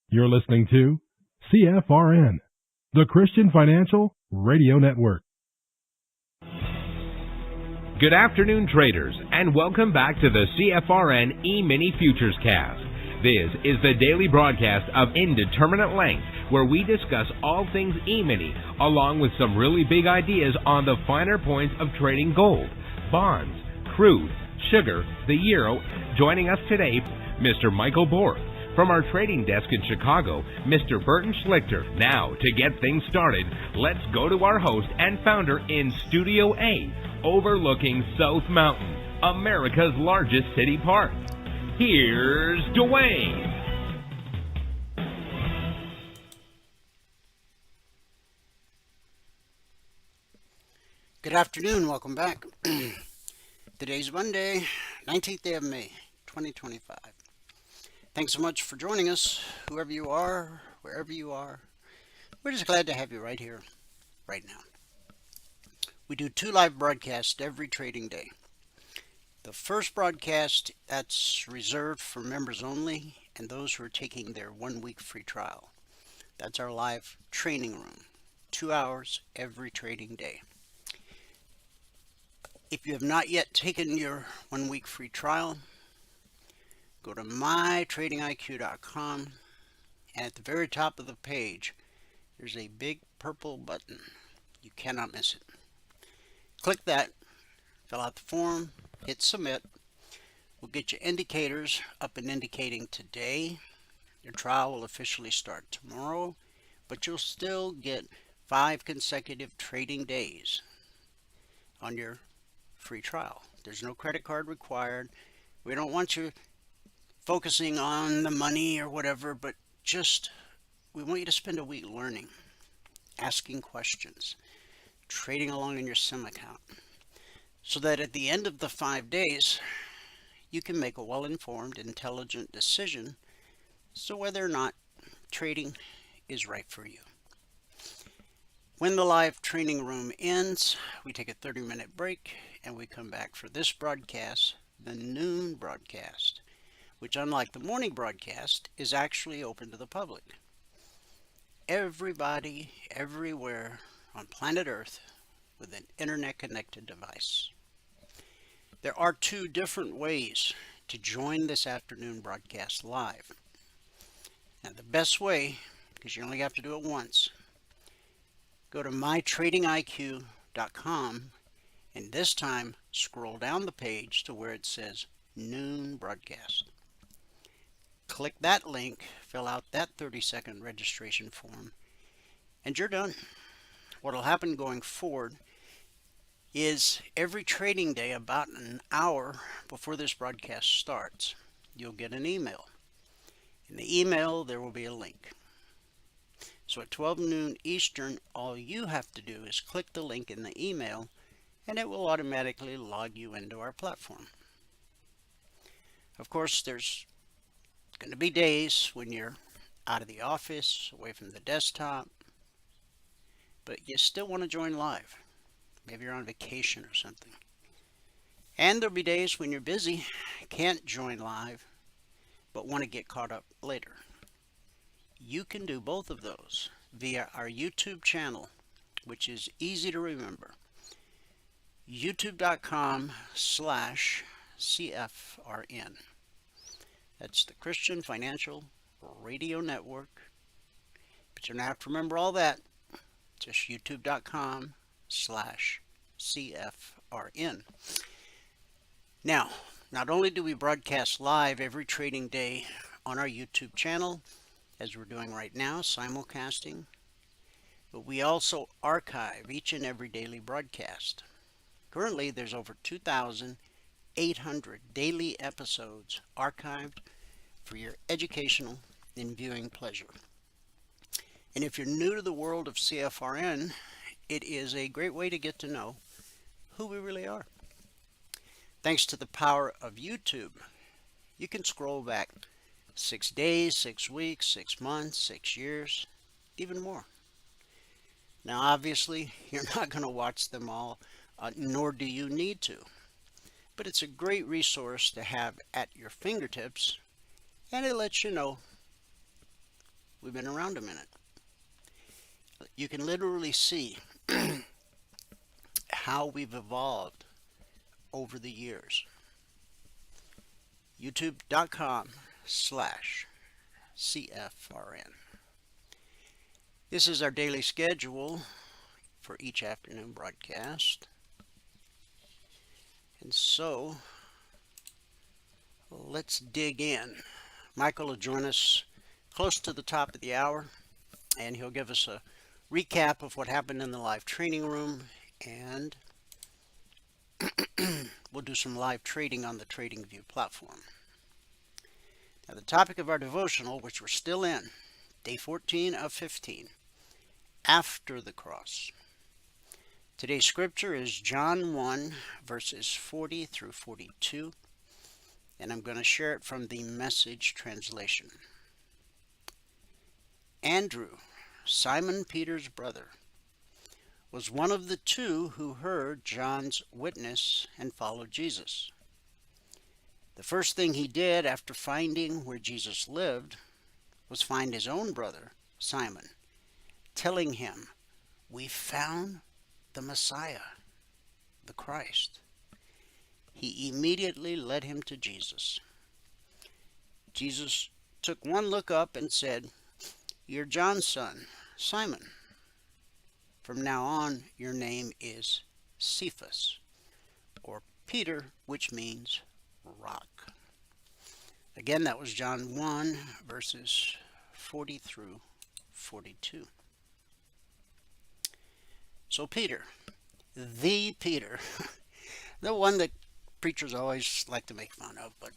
You're listening to CFRN, the Christian Financial Radio Network. Good afternoon, traders, and welcome back to the CFRN Emini Futures Cast. This is the daily broadcast of Indeterminate Length, where we discuss all things Emini, along with some really big ideas on the finer points of trading gold, bonds, crude, sugar, the euro. Joining us today, Mr. Michael Borg. From our trading desk in Chicago, Mr. Burton Schlichter. Now, to get things started, let's go to our host and founder in Studio A, overlooking South Mountain, America's largest city park. Here's Dwayne. Good afternoon. Welcome back. Today's Monday, 19th day of May, 2025. Thanks so much for joining us, whoever you are, wherever you are. We're just glad to have you right here, right now. We do 2 live broadcasts every trading day. The first broadcast, that's reserved for members only and those who are taking their 1-week free trial. That's our live training room, 2 hours every trading day. If you have not yet taken your 1-week free trial, go to mytradingiq.com, and at the very top of the page, there's a big purple button. You cannot miss it. Click that, fill out the form, hit submit. We'll get your indicators up and indicating today. Your trial will officially start tomorrow, but you'll still get 5 consecutive trading days on your free trial. There's no credit card required. We don't want you focusing on the money or whatever, but just we want you to spend a week learning, asking questions, trading along in your sim account, so that at the end of the 5 days you can make a well-informed, intelligent decision as to whether or not trading is right for you. When the live training room ends, we take a 30-minute break and we come back for this broadcast, the noon broadcast, which, unlike the morning broadcast, is actually open to the public. Everybody, everywhere on planet Earth with an internet-connected device. There are 2 different ways to join this afternoon broadcast live. Now, the best way, because you only have to do it once, go to mytradingiq.com, and this time scroll down the page to where it says noon broadcast. Click that link, fill out that 30-second registration form, and you're done. What will happen going forward is every trading day, about an hour before this broadcast starts, you'll get an email. In the email, there will be a link. So at 12 noon Eastern, all you have to do is click the link in the email, and it will automatically log you into our platform. Of course, there's going to be days when you're out of the office, away from the desktop, but you still want to join live. Maybe you're on vacation or something. And there'll be days when you're busy, can't join live, but want to get caught up later. You can do both of those via our YouTube channel, which is easy to remember. youtube.com/CFRN. That's the Christian Financial Radio Network. But you don't have to remember all that. Just youtube.com/CFRN. Now, not only do we broadcast live every trading day on our YouTube channel, as we're doing right now, simulcasting, but we also archive each and every daily broadcast. Currently, there's over 2,800 daily episodes archived for your educational in viewing pleasure. And if you're new to the world of CFRN, it is a great way to get to know who we really are. Thanks to the power of YouTube, you can scroll back 6 days, 6 weeks, 6 months, 6 years, even more. Now, obviously, you're not going to watch them all, nor do you need to. But it's a great resource to have at your fingertips, and it lets you know we've been around a minute. You can literally see how we've evolved over the years. YouTube.com/CFRN. This is our daily schedule for each afternoon broadcast. And so, let's dig in. Michael will join us close to the top of the hour, and he'll give us a recap of what happened in the live training room, and we'll do some live trading on the TradingView platform. Now, the topic of our devotional, which we're still in, day 14 of 15, after the cross. Today's scripture is John 1, verses 40 through 42, and I'm going to share it from the Message translation. Andrew, Simon Peter's brother, was one of the two who heard John's witness and followed Jesus. The first thing he did after finding where Jesus lived was find his own brother, Simon, telling him, "We found the Messiah, the Christ." He immediately led him to Jesus. Jesus took one look up and said, "You're John's son, Simon. From now on, your name is Cephas," or Peter, which means rock. Again, that was John 1, verses 40 through 42. So Peter, the Peter, the one that preachers always like to make fun of, but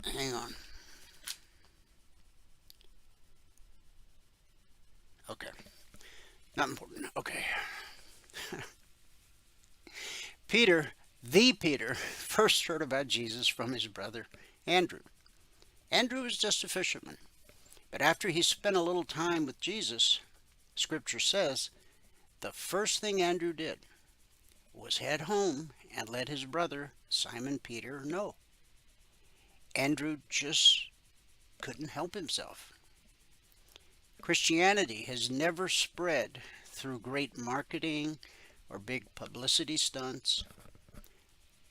hang on. Okay. Not important. Okay. Peter, the Peter, first heard about Jesus from his brother Andrew. Andrew was just a fisherman, but after he spent a little time with Jesus, Scripture says, the first thing Andrew did was head home and let his brother Simon Peter know. Andrew just couldn't help himself. Christianity has never spread through great marketing or big publicity stunts.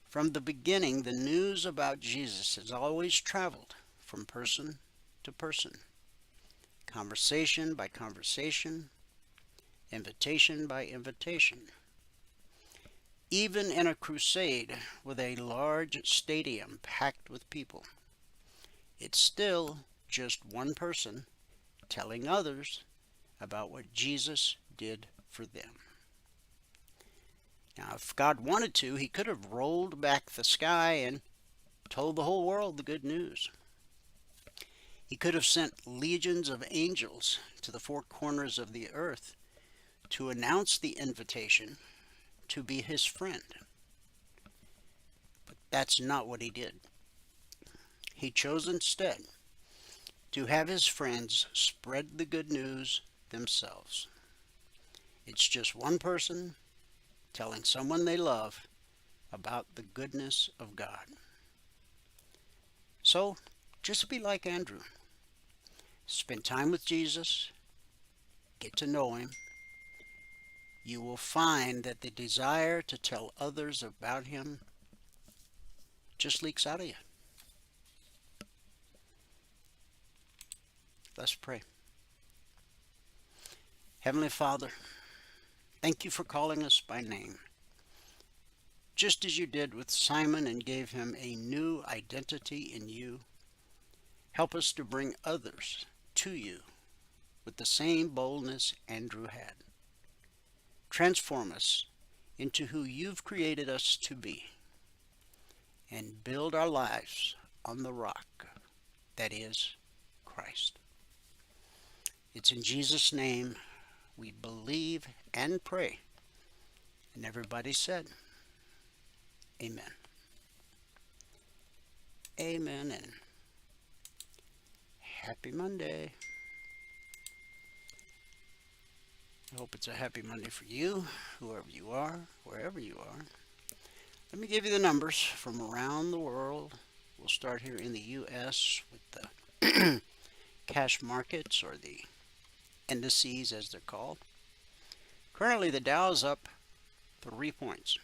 From the beginning, the news about Jesus has always traveled from person to person, conversation by conversation, invitation by invitation. Even in a crusade with a large stadium packed with people, it's still just one person telling others about what Jesus did for them. Now, if God wanted to, he could have rolled back the sky and told the whole world the good news. He could have sent legions of angels to the four corners of the earth to announce the invitation to be his friend. But that's not what he did. He chose instead to have his friends spread the good news themselves. It's just one person telling someone they love about the goodness of God. So, just be like Andrew. Spend time with Jesus. Get to know him. You will find that the desire to tell others about him just leaks out of you. Let's pray. Heavenly Father, thank you for calling us by name, just as you did with Simon and gave him a new identity in you. Help us to bring others to you with the same boldness Andrew had. transform us into who you've created us to be, and build our lives on the rock that is Christ. It's in Jesus' name we believe and pray. And everybody said, amen. Amen, and happy Monday. I hope it's a happy Monday for you, whoever you are, wherever you are. Let me give you the numbers from around the world. We'll start here in the U.S. with the cash markets, or the indices as they're called. Currently the Dow's up 3 points.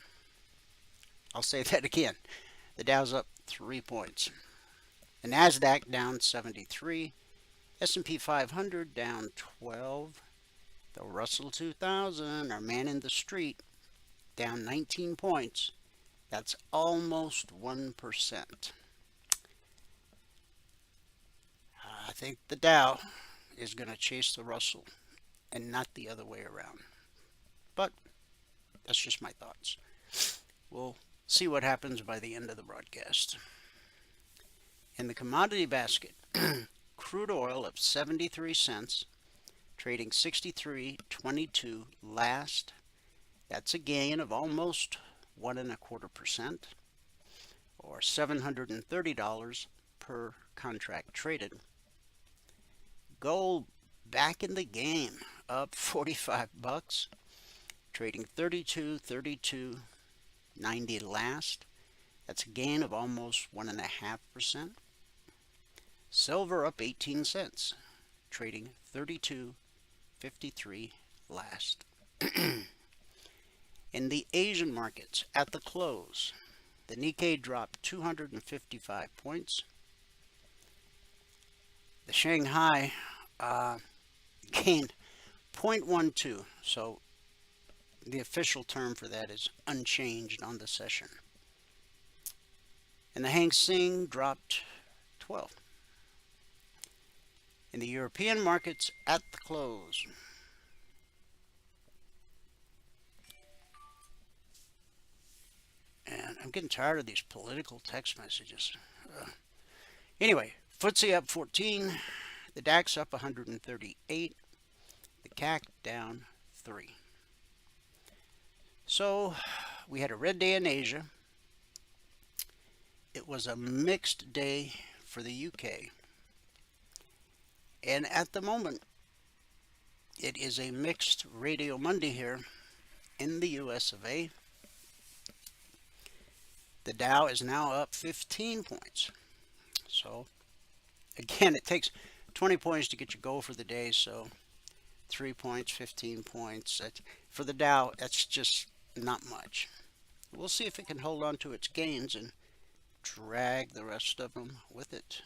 I'll say that again. The Dow's up 3 points. The Nasdaq down 73. S&P 500 down 12. The Russell 2000, our man in the street, down 19 points. That's almost 1%. I think the Dow is going to chase the Russell and not the other way around. But that's just my thoughts. We'll see what happens by the end of the broadcast. In the commodity basket, crude oil of 73 cents, trading 63.22 last. That's a gain of almost 1.25%, or $730 per contract traded. Gold back in the game, up 45 bucks, trading 32.90 last. That's a gain of almost 1.5%. Silver up 18 cents, trading 32.53 last. In the Asian markets, at the close, the Nikkei dropped 255 points. The Shanghai gained 0.12, so the official term for that is unchanged on the session. And the Hang Seng dropped 12. In the European markets, at the close, and I'm getting tired of these political text messages. Anyway, FTSE up 14, the DAX up 138, the CAC down 3. So we had a red day in Asia. It was a mixed day for the UK. And at the moment, it is a mixed Radio Monday here in the US of A. The Dow is now up 15 points. So, again, it takes 20 points to get your goal for the day. So, 3 points, 15 points. For the Dow, that's just not much. We'll see if it can hold on to its gains and drag the rest of them with it.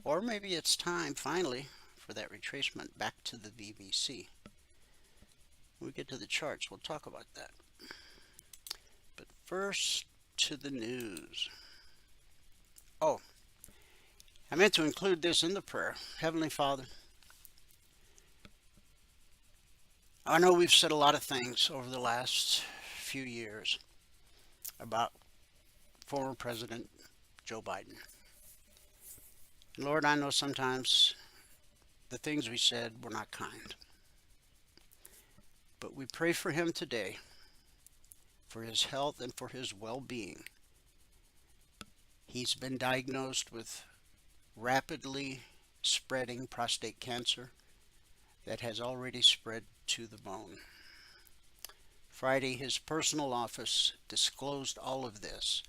Or maybe it's time, finally, for that retracement back to the VBC. When we get to the charts, we'll talk about that. But first, to the news. Oh, I meant to include this in the prayer. Heavenly Father, I know we've said a lot of things over the last few years about former President Joe Biden. And Lord, I know sometimes the things we said were not kind. But we pray for him today, for his health and for his well-being. He's been diagnosed with rapidly spreading prostate cancer that has already spread to the bone. Friday, his personal office disclosed all of this.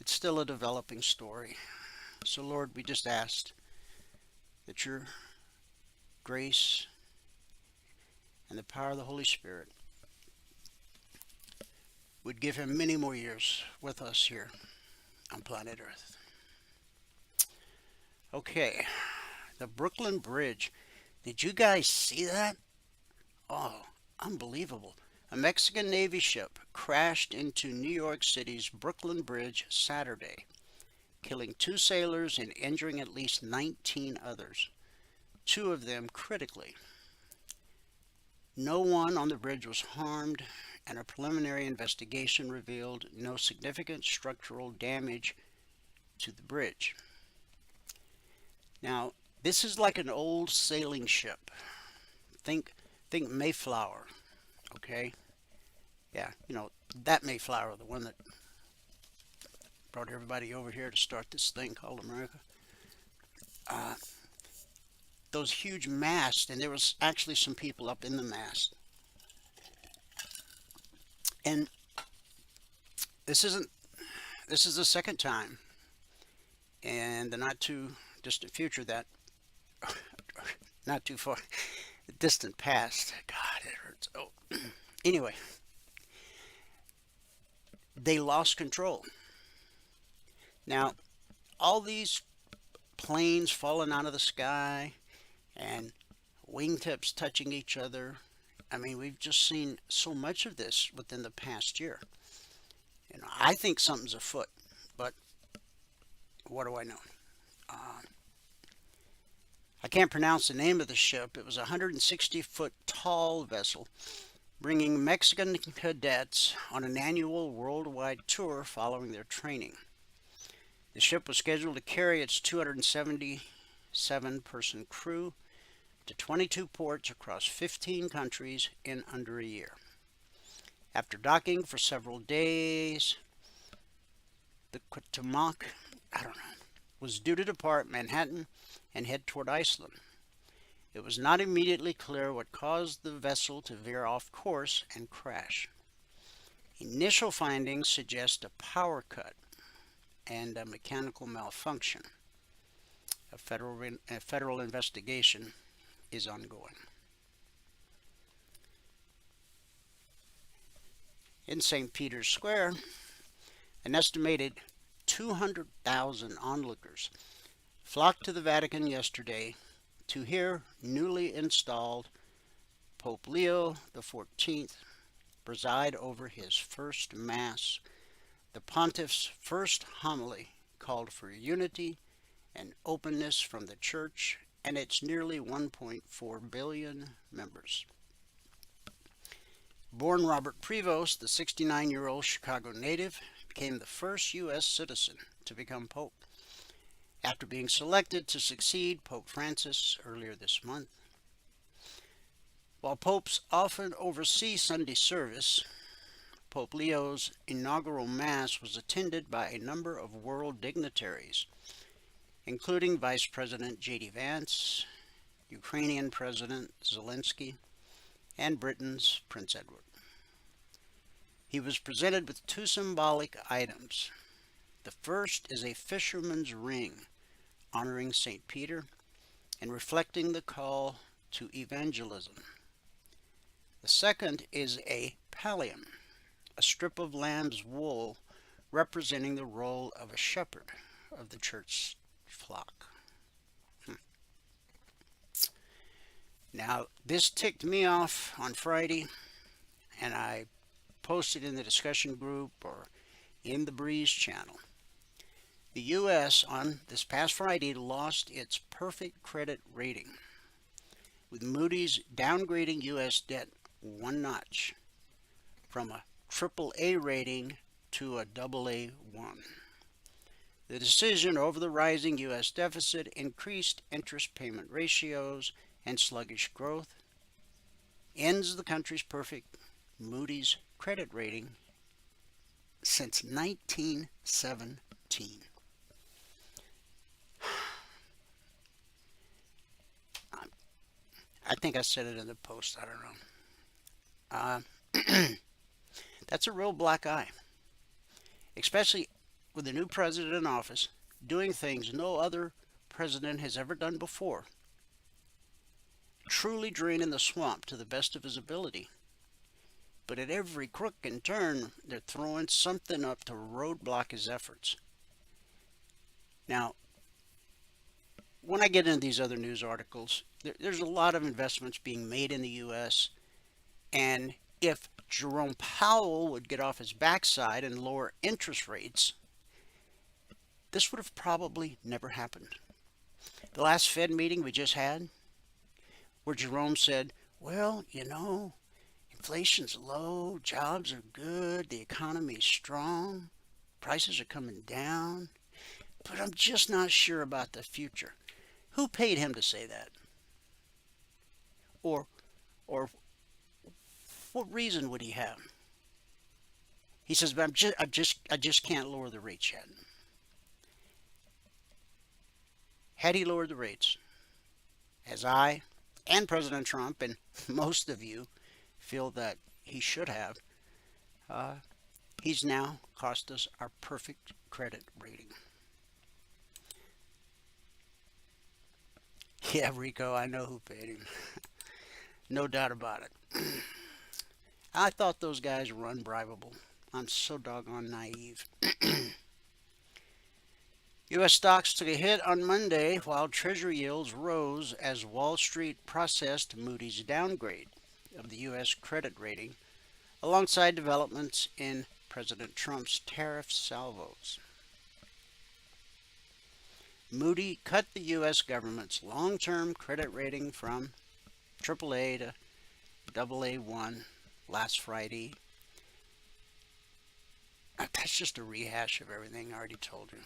It's still a developing story. So Lord, we just asked that your grace and the power of the Holy Spirit would give him many more years with us here on planet Earth. Okay, the Brooklyn Bridge. Did you guys see that? Oh, unbelievable. A Mexican Navy ship crashed into New York City's Brooklyn Bridge Saturday, killing 2 sailors and injuring at least 19 others, 2 of them critically. No one on the bridge was harmed, and a preliminary investigation revealed no significant structural damage to the bridge. Now, this is like an old sailing ship. Think Mayflower, okay? Yeah, that Mayflower, the one that brought everybody over here to start this thing called America. Those huge masts, and there was actually some people up in the mast. And this is the second time in the not too distant future that, not too far, distant past. God, it hurts. Oh, anyway, they lost control. Now, all these planes falling out of the sky and wingtips touching each other. I mean, we've just seen so much of this within the past year. I think something's afoot, but what do I know? I can't pronounce the name of the ship. It was a 160-foot tall vessel bringing Mexican cadets on an annual worldwide tour following their training. The ship was scheduled to carry its 277-person crew to 22 ports across 15 countries in under a year. After docking for several days, the Cuauhtémoc, was due to depart Manhattan and head toward Iceland. It was not immediately clear what caused the vessel to veer off course and crash. Initial findings suggest a power cut and a mechanical malfunction. A federal investigation is ongoing. In St. Peter's Square, an estimated 200,000 onlookers flocked to the Vatican yesterday to hear newly installed Pope Leo XIV preside over his first Mass. The pontiff's first homily called for unity and openness from the Church and its nearly 1.4 billion members. Born Robert Prevost, the 69-year-old Chicago native, became the first U.S. citizen to become Pope, after being selected to succeed Pope Francis earlier this month. While popes often oversee Sunday service, Pope Leo's inaugural Mass was attended by a number of world dignitaries, including Vice President J.D. Vance, Ukrainian President Zelensky, and Britain's Prince Edward. He was presented with two symbolic items. The first is a fisherman's ring honoring St. Peter and reflecting the call to evangelism. The second is a pallium, a strip of lamb's wool representing the role of a shepherd of the church flock. Now, this ticked me off on Friday, and I posted in the discussion group or in the Breeze channel. The U.S. on this past Friday lost its perfect credit rating, with Moody's downgrading U.S. debt one notch from a AAA rating to a AA1. The decision over the rising U.S. deficit, increased interest payment ratios, and sluggish growth ends the country's perfect Moody's credit rating since 1917. I think I said it in the post. I don't know. That's a real black eye, especially with the new president in office doing things no other president has ever done before, truly draining the swamp to the best of his ability. But at every crook and turn, they're throwing something up to roadblock his efforts. Now, when I get into these other news articles, there's a lot of investments being made in the U.S., and if Jerome Powell would get off his backside and lower interest rates, this would have probably never happened. The last Fed meeting we just had, where Jerome said, Well, inflation's low, jobs are good, the economy's strong, prices are coming down, but I'm just not sure about the future. Who paid him to say that? Or or what reason would he have? He says, "But I just can't lower the rates yet." Had he lowered the rates, as I and President Trump and most of you feel that he should have, uh, he's now cost us our perfect credit rating. Yeah, Rico, I know who paid him. No doubt about it. I thought those guys were unbribable. I'm so doggone naive. U.S. stocks took a hit on Monday while Treasury yields rose as Wall Street processed Moody's downgrade of the U.S. credit rating alongside developments in President Trump's tariff salvos. Moody cut the U.S. government's long-term credit rating from AAA to AA1 last Friday. That's just a rehash of everything I already told you.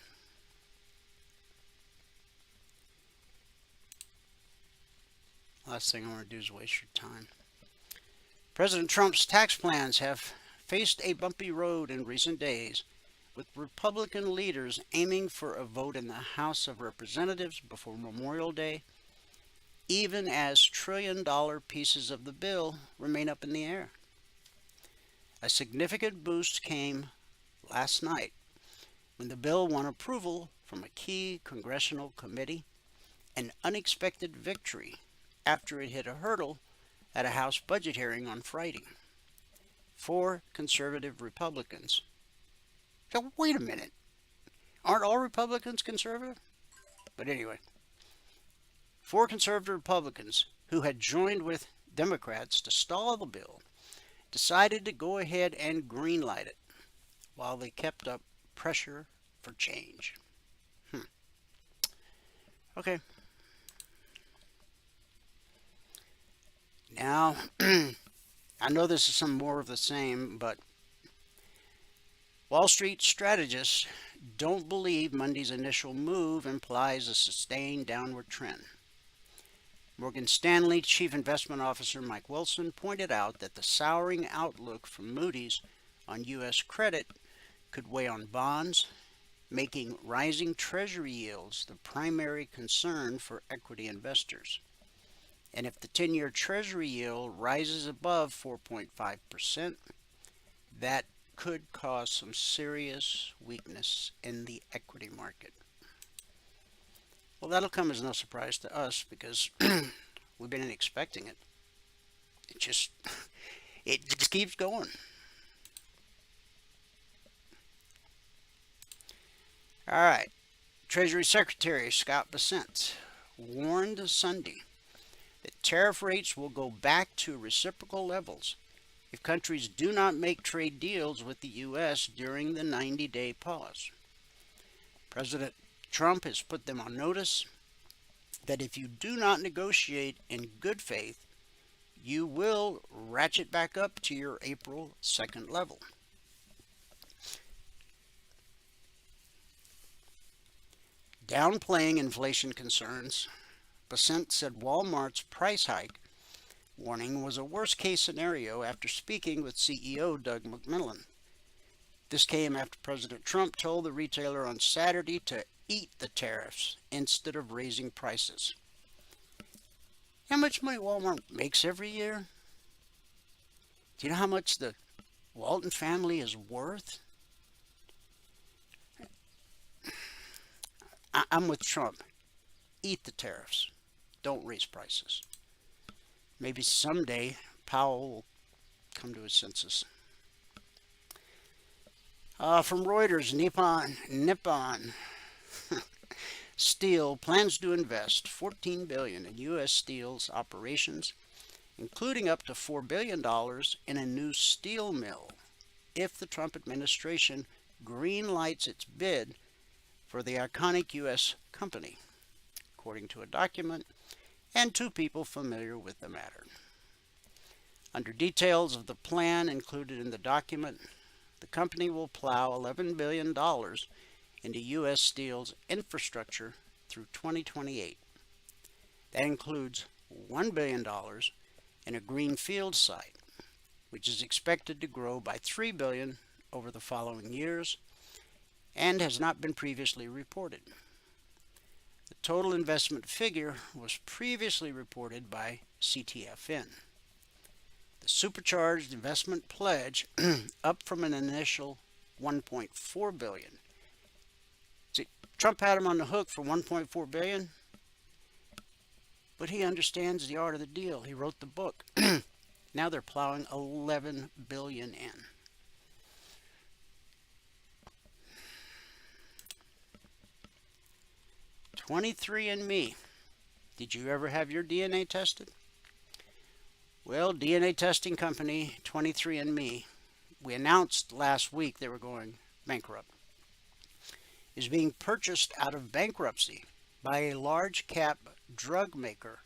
Last thing I want to do is waste your time. President Trump's tax plans have faced a bumpy road in recent days, with Republican leaders aiming for a vote in the House of Representatives before Memorial Day, even as trillion-dollar pieces of the bill remain up in the air. A significant boost came last night when the bill won approval from a key congressional committee, an unexpected victory after it hit a hurdle at a House budget hearing on Friday. 4 conservative Republicans. So wait a minute. Aren't all Republicans conservative? But anyway, 4 conservative Republicans who had joined with Democrats to stall the bill decided to go ahead and greenlight it while they kept up pressure for change. Okay. Now, I know this is some more of the same, but Wall Street strategists don't believe Monday's initial move implies a sustained downward trend. Morgan Stanley Chief Investment Officer Mike Wilson pointed out that the souring outlook from Moody's on U.S. credit could weigh on bonds, making rising Treasury yields the primary concern for equity investors. And if the 10-year Treasury yield rises above 4.5%, that could cause some serious weakness in the equity market. Well, that'll come as no surprise to us because we've been expecting it. It just keeps going. All right. Treasury Secretary Scott Bessent warned Sunday that tariff rates will go back to reciprocal levels if countries do not make trade deals with the U.S. during the 90-day pause. President Trump has put them on notice that if you do not negotiate in good faith, you will ratchet back up to your April 2nd level. Downplaying inflation concerns, Bessent said Walmart's price hike warning was a worst-case scenario after speaking with CEO Doug McMillon. This came after President Trump told the retailer on Saturday to eat the tariffs instead of raising prices. How much money Walmart makes every year? Do you know how much the Walton family is worth? I'm with Trump. Eat the tariffs. Don't raise prices. Maybe someday Powell will come to his senses. From Reuters, Nippon Steel plans to invest $14 billion in U.S. Steel's operations, including up to $4 billion in a new steel mill, if the Trump administration greenlights its bid for the iconic U.S. company, according to a document and 2 people familiar with the matter. Under details of the plan included in the document, the company will plow $11 billion into U.S. Steel's infrastructure through 2028. That includes $1 billion in a greenfield site, which is expected to grow by $3 billion over the following years and has not been previously reported. The total investment figure was previously reported by CTFN. The supercharged investment pledge, up from an initial $1.4 billion. See, Trump had him on the hook for $1.4 billion, but he understands the art of the deal. He wrote the book. Now they're plowing $11 billion in. #23andMe. Did you ever have your DNA tested? Well, DNA testing company 23andMe, we announced last week they were going bankrupt, is being purchased out of bankruptcy by a large cap drug maker,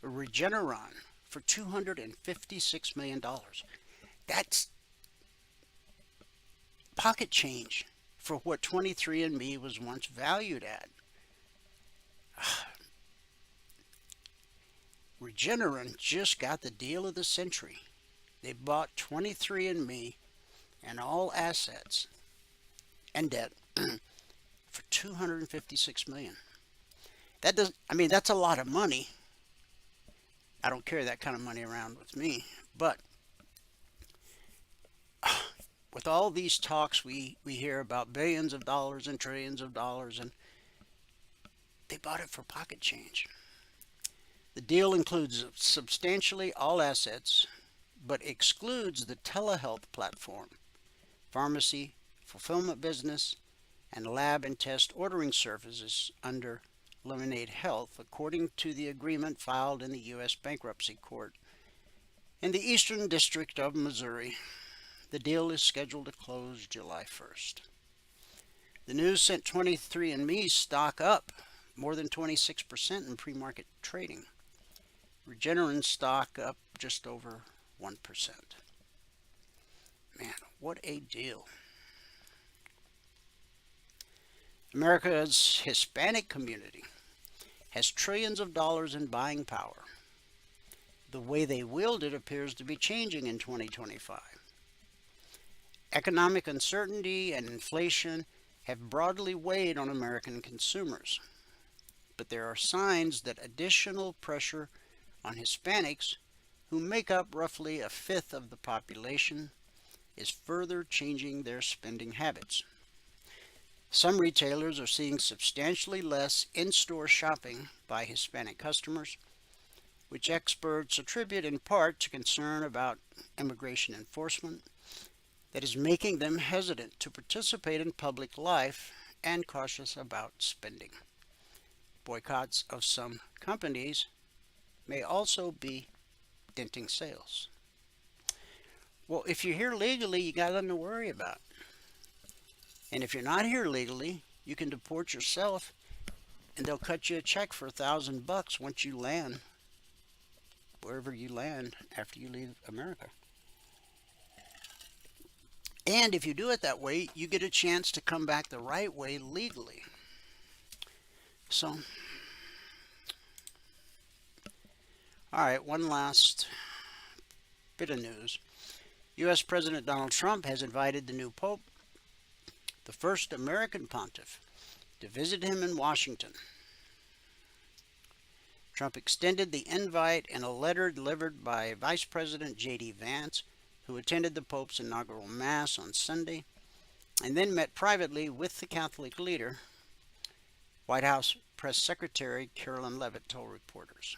Regeneron, for $256 million. That's pocket change for what 23andMe was once valued at. Regeneron just got the deal of the century. They bought 23andMe and all assets and debt for $256 million. That's a lot of money. I don't carry that kind of money around with me, but with all these talks we hear about billions of dollars and trillions of dollars, and they bought it for pocket change. The deal includes substantially all assets, but excludes the telehealth platform, pharmacy, fulfillment business, and lab and test ordering services under Lemonade Health, according to the agreement filed in the U.S. Bankruptcy Court in the Eastern District of Missouri. The deal is scheduled to close July 1st. The news sent 23andMe's stock up more than 26% in pre-market trading. Regeneron stock up just over 1%. Man, what a deal. America's Hispanic community has trillions of dollars in buying power. The way they wield it appears to be changing in 2025. Economic uncertainty and inflation have broadly weighed on American consumers, but there are signs that additional pressure on Hispanics, who make up roughly a fifth of the population, is further changing their spending habits. Some retailers are seeing substantially less in-store shopping by Hispanic customers, which experts attribute in part to concern about immigration enforcement that is making them hesitant to participate in public life and cautious about spending. Boycotts of some companies may also be denting sales. Well, if you're here legally, you got nothing to worry about. And if you're not here legally, you can deport yourself, and they'll cut you a check for $1,000 once you land wherever you land after you leave America. And if you do it that way, you get a chance to come back the right way legally. So, all right, one last bit of news. U.S. President Donald Trump has invited the new Pope, the first American pontiff, to visit him in Washington. Trump extended the invite in a letter delivered by Vice President J.D. Vance, who attended the Pope's inaugural Mass on Sunday, and then met privately with the Catholic leader, White House Press Secretary Carolyn Leavitt told reporters.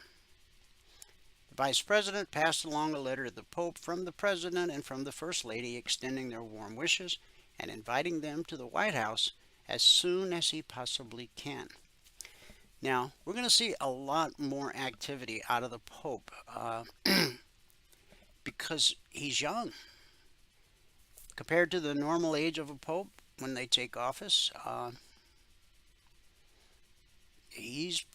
The Vice President passed along a letter to the Pope from the President and from the First Lady, extending their warm wishes and inviting them to the White House as soon as he possibly can. Now, we're going to see a lot more activity out of the Pope because he's young. Compared to the normal age of a Pope when they take office, he's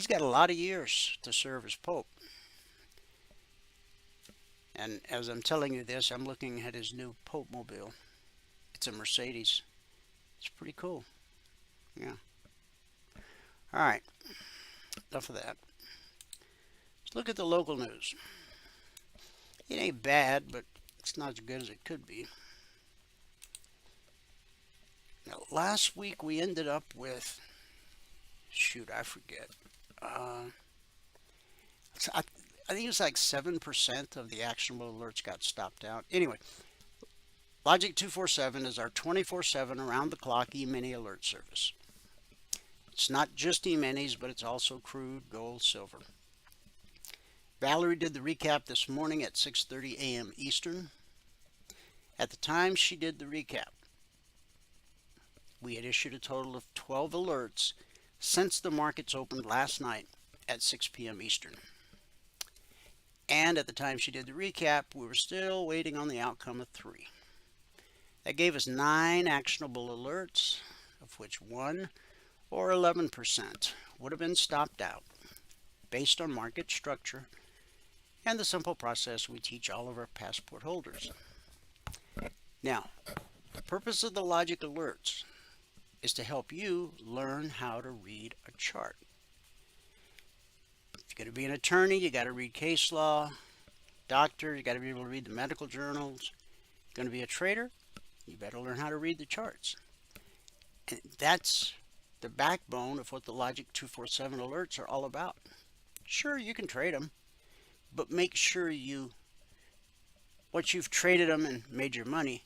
got a lot of years to serve as Pope. And as I'm telling you this, I'm looking at his new Pope Mobile. It's a Mercedes. It's pretty cool. Yeah. All right. Enough of that. Let's look at the local news. It ain't bad, but it's not as good as it could be. Now, last week we ended up with, shoot, I forget. I think it's like 7% of the actionable alerts got stopped out. Anyway, Logic 247 is our 24/7 around-the-clock E-mini alert service. It's not just E-minis, but it's also crude, gold, silver. Valerie did the recap this morning at 6:30 a.m. Eastern. At the time she did the recap, we had issued a total of 12 alerts since the markets opened last night at 6 p.m. Eastern. And at the time she did the recap, we were still waiting on the outcome of 3. That gave us 9 actionable alerts, of which 1 or 11% would have been stopped out based on market structure and the simple process we teach all of our passport holders. Now, the purpose of the logic alerts is to help you learn how to read a chart. If you're going to be an attorney, you got to read case law. Doctor, you got to be able to read the medical journals. Going to be a trader, you better learn how to read the charts. And that's the backbone of what the Logic 247 alerts are all about. Sure, you can trade them, but make sure once you've traded them and made your money,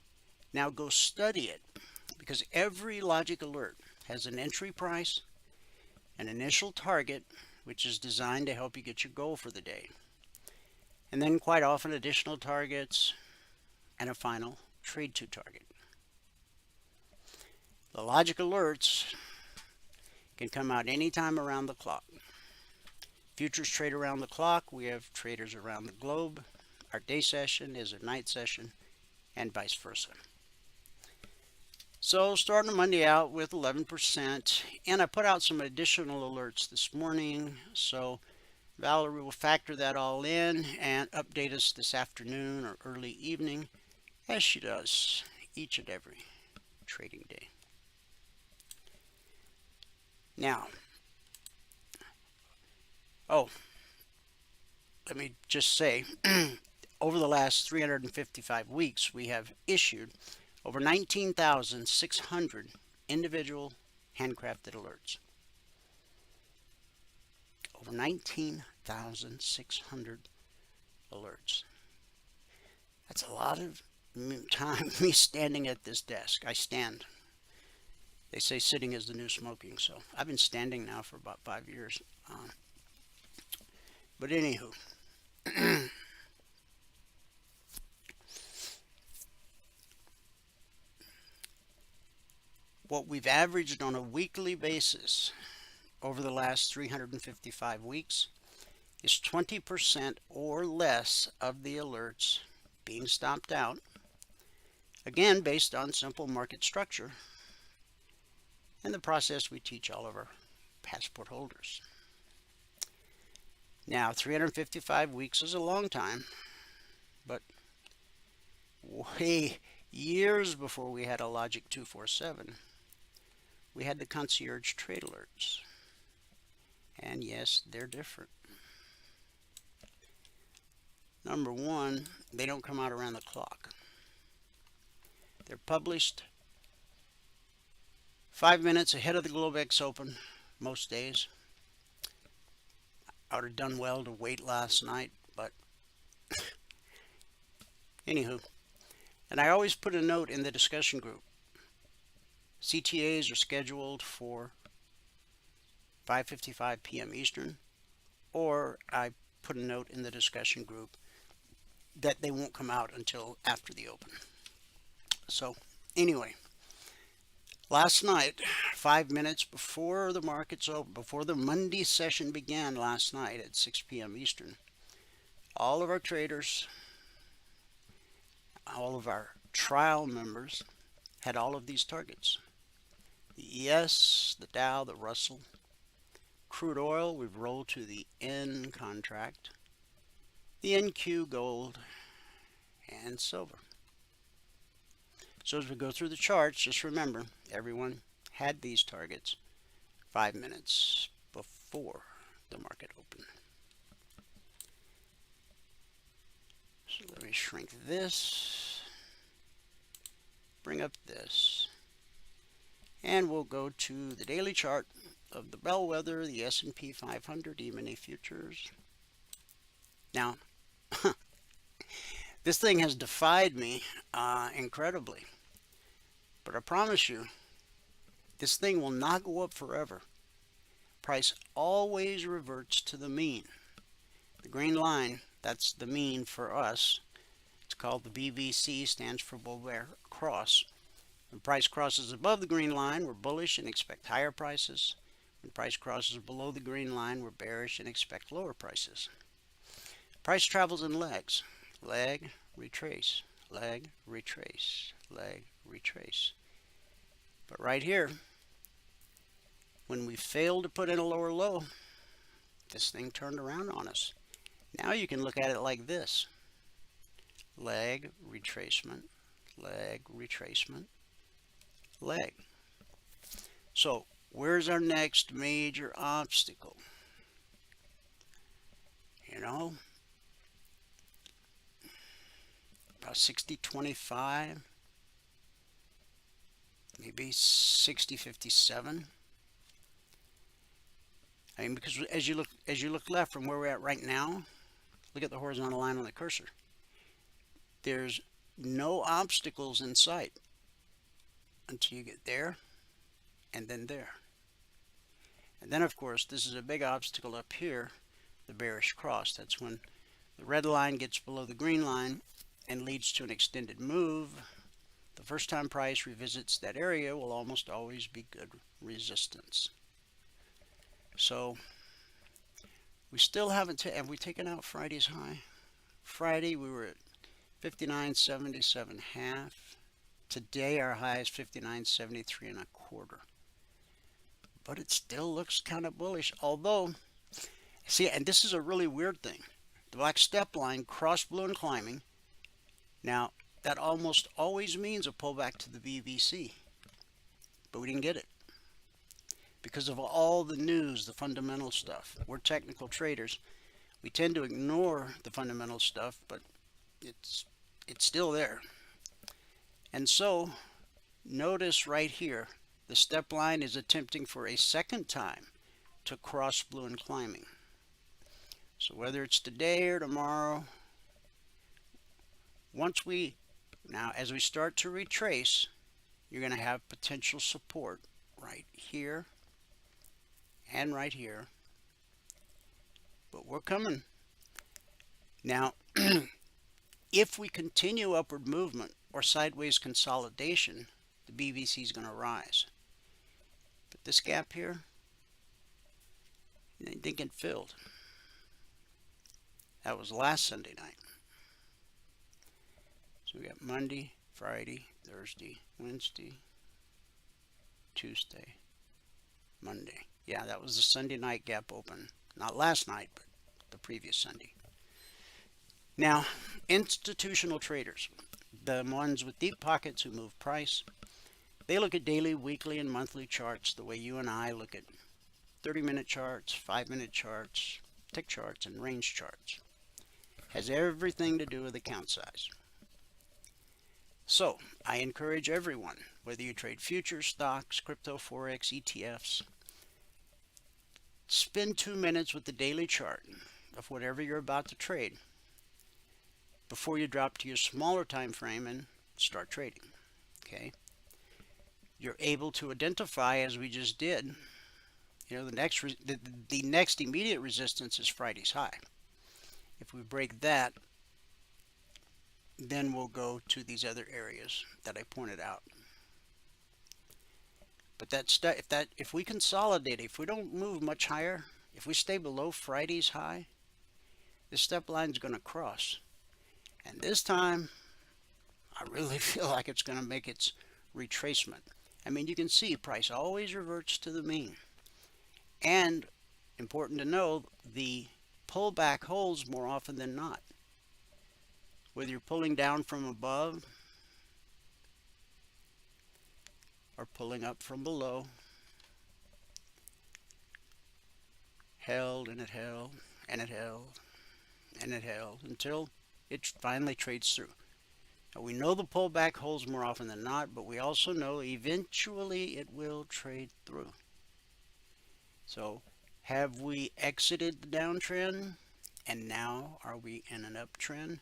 now go study it, because every Logic alert has an entry price, an initial target, which is designed to help you get your goal for the day, and then quite often additional targets and a final trade to target. The logic alerts can come out anytime around the clock. Futures trade around the clock. We have traders around the globe. Our day session is a night session, and vice versa. So starting Monday out with 11%, and I put out some additional alerts this morning, so Valerie will factor that all in and update us this afternoon or early evening, as she does each and every trading day. Now, let me just say, over the last 355 weeks, we have issued over 19,600 individual handcrafted alerts. Over 19,600 alerts. That's a lot of time me standing at this desk. I stand. They say sitting is the new smoking, so I've been standing now for about 5 years. But anywho, what we've averaged on a weekly basis over the last 355 weeks is 20% or less of the alerts being stopped out, again based on simple market structure and the process we teach all of our passport holders. Now, 355 weeks is a long time, but way years before we had a Logic 247, we had the concierge trade alerts. And yes, they're different. Number one, they don't come out around the clock. They're published 5 minutes ahead of the Globex Open most days. I would have done well to wait last night, but anywho. And I always put a note in the discussion group. CTAs are scheduled for 5:55 p.m. Eastern, or I put a note in the discussion group that they won't come out until after the open. So anyway, last night, 5 minutes before the markets open, before the Monday session began last night at 6 p.m. Eastern, all of our traders, all of our trial members had all of these targets. The ES, the Dow, the Russell. Crude oil, we've rolled to the N contract. The NQ gold and silver. So as we go through the charts, just remember, everyone had these targets 5 minutes before the market opened. So let me shrink this, bring up this, and we'll go to the daily chart of the bellwether, the S&P 500 Emini futures. Now, this thing has defied me incredibly, but I promise you, this thing will not go up forever. Price always reverts to the mean. The green line, that's the mean for us. It's called the BVC, stands for bull bear cross. When price crosses above the green line, we're bullish and expect higher prices. When price crosses below the green line, we're bearish and expect lower prices. Price travels in legs. Leg, retrace, leg, retrace, leg, retrace. But right here, when we failed to put in a lower low, this thing turned around on us. Now you can look at it like this. Leg, retracement, leg, retracement, leg. So where's our next major obstacle? You know, about 60.25, maybe 60.57. I mean, because as you look left from where we're at right now, look at the horizontal line on the cursor. There's no obstacles in sight until you get there and then there. And then, of course, this is a big obstacle up here, the bearish cross. That's when the red line gets below the green line and leads to an extended move. The first time price revisits that area will almost always be good resistance. So we still haven't have we taken out Friday's high? Friday we were at 59.77 half. Today our high is 59.73 1/4. But it still looks kind of bullish. Although, see, and this is a really weird thing. The black step line crossed blue and climbing. Now that almost always means a pullback to the BVC, but we didn't get it because of all the news, the fundamental stuff. We're technical traders. We tend to ignore the fundamental stuff, but it's still there. And so notice right here, the step line is attempting for a second time to cross blue and climbing. So whether it's today or tomorrow, as we start to retrace, you're going to have potential support right here and right here. But we're coming. Now, if we continue upward movement or sideways consolidation, the BVC is going to rise. But this gap here, it didn't get filled. That was last Sunday night. So we got Monday, Friday, Thursday, Wednesday, Tuesday, Monday. Yeah, that was the Sunday night gap open. Not last night, but the previous Sunday. Now, institutional traders, the ones with deep pockets who move price, they look at daily, weekly, and monthly charts the way you and I look at 30-minute charts, 5-minute charts, tick charts, and range charts. Has everything to do with account size. So, I encourage everyone, whether you trade futures, stocks, crypto, Forex, ETFs, spend 2 minutes with the daily chart of whatever you're about to trade before you drop to your smaller time frame and start trading. Okay? You're able to identify, as we just did, you know, the next immediate resistance is Friday's high. If we break that, then we'll go to these other areas that I pointed out. But if we consolidate, if we don't move much higher, if we stay below Friday's high, this step line is going to cross. And this time, I really feel like it's going to make its retracement. I mean, you can see price always reverts to the mean. And important to know, the pullback holds more often than not. whether you're pulling down from above or pulling up from below, held and it held and it held and it held until it finally trades through. Now, we know the pullback holds more often than not, but we also know eventually it will trade through. So have we exited the downtrend and now are we in an uptrend?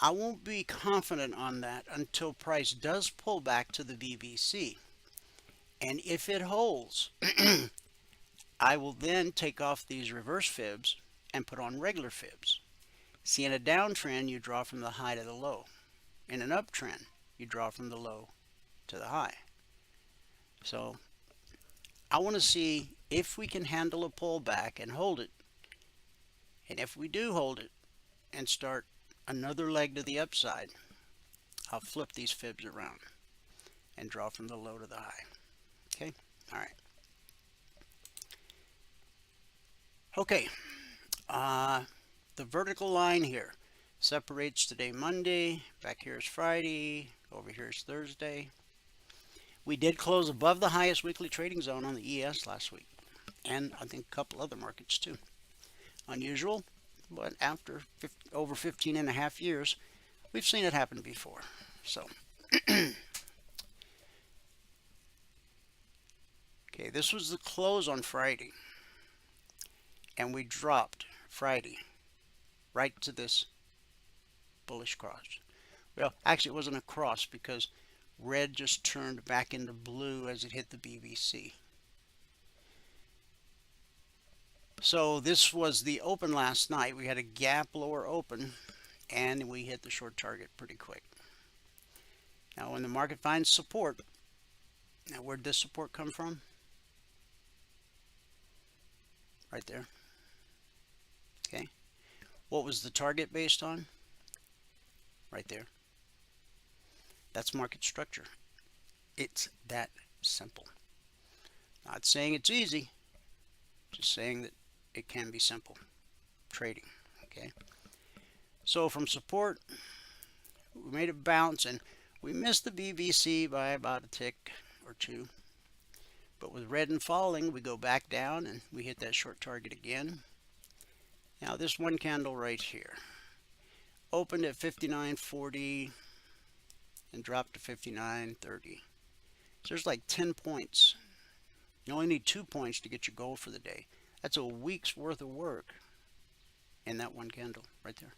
I won't be confident on that until price does pull back to the BBC. And if it holds, I will then take off these reverse fibs and put on regular fibs. See, in a downtrend, you draw from the high to the low. In an uptrend, you draw from the low to the high. So I want to see if we can handle a pullback and hold it. And if we do hold it and start another leg to the upside, I'll flip these fibs around and draw from the low to the high. Okay? All right. Okay. The vertical line here separates today Monday, back here is Friday, over here is Thursday. We did close above the highest weekly trading zone on the ES last week, and I think a couple other markets too. Unusual, but after over 15 and a half years, we've seen it happen before. So, okay, this was the close on Friday, and we dropped Friday right to this bullish cross. Well, actually it wasn't a cross because red just turned back into blue as it hit the BBC. So this was the open last night. We had a gap lower open and we hit the short target pretty quick. Now when the market finds support, now where'd this support come from? Right there. Okay. What was the target based on? Right there. That's market structure. It's that simple. Not saying it's easy, just saying that it can be simple trading. Okay. So from support, we made a bounce and we missed the BBC by about a tick or two. But with red and falling, we go back down and we hit that short target again. Now this one candle right here opened at 59.40 and dropped to 59.30. So there's like 10 points. You only need 2 points to get your goal for the day. That's a week's worth of work in that one candle right there.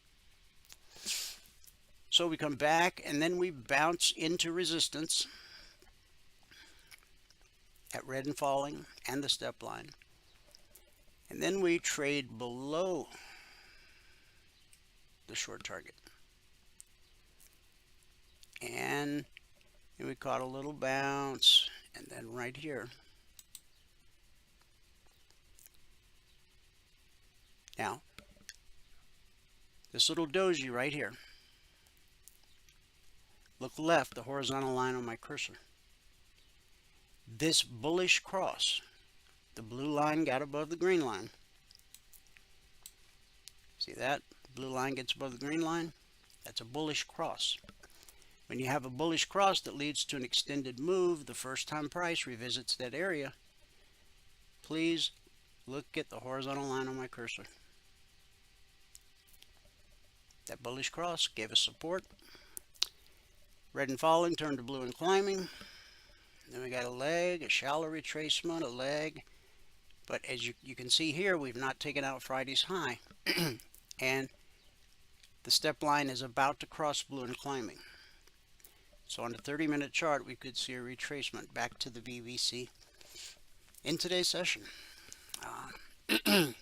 So we come back and then we bounce into resistance at red and falling and the step line. And then we trade below the short target. And we caught a little bounce, and then right here. Now, this little doji right here. Look left, the horizontal line on my cursor. This bullish cross, the blue line got above the green line. See that? The blue line gets above the green line. That's a bullish cross. When you have a bullish cross that leads to an extended move, the first time price revisits that area, please look at the horizontal line on my cursor. That bullish cross gave us support. Red and falling turned to blue and climbing. Then we got a leg, a shallow retracement, a leg. But as you can see here, we've not taken out Friday's high. And the step line is about to cross blue and climbing. So on the 30-minute chart, we could see a retracement back to the BBC in today's session. We'll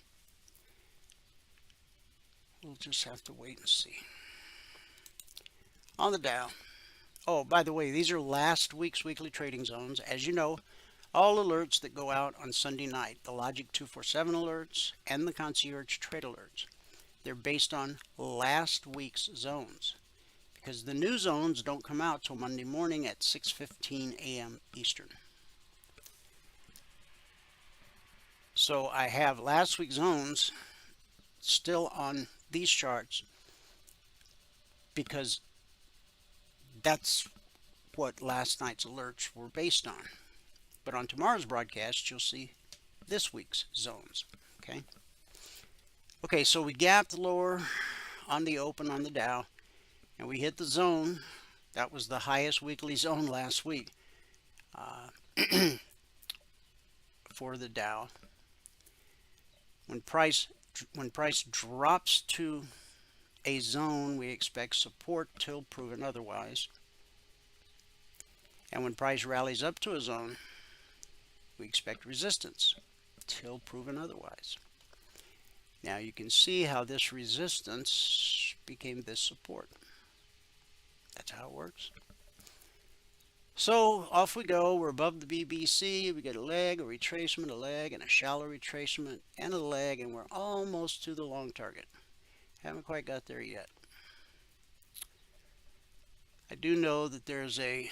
just have to wait and see. On the Dow. Oh, by the way, these are last week's weekly trading zones. As you know, all alerts that go out on Sunday night, the Logic 247 alerts and the Concierge Trade alerts, they're based on last week's zones, because the new zones don't come out till Monday morning at 6:15 a.m. Eastern. So I have last week's zones still on these charts because that's what last night's alerts were based on. But on tomorrow's broadcast, you'll see this week's zones. Okay. Okay, so we gapped lower on the open on the Dow, and we hit the zone. That was the highest weekly zone last week for the Dow. When price drops to a zone, we expect support till proven otherwise. And when price rallies up to a zone, we expect resistance till proven otherwise. Now you can see how this resistance became this support. That's how it works. So off we go. We're above the BBC. We get a leg, a retracement, a leg, and a shallow retracement, and a leg, and we're almost to the long target. Haven't quite got there yet. I do know that there's a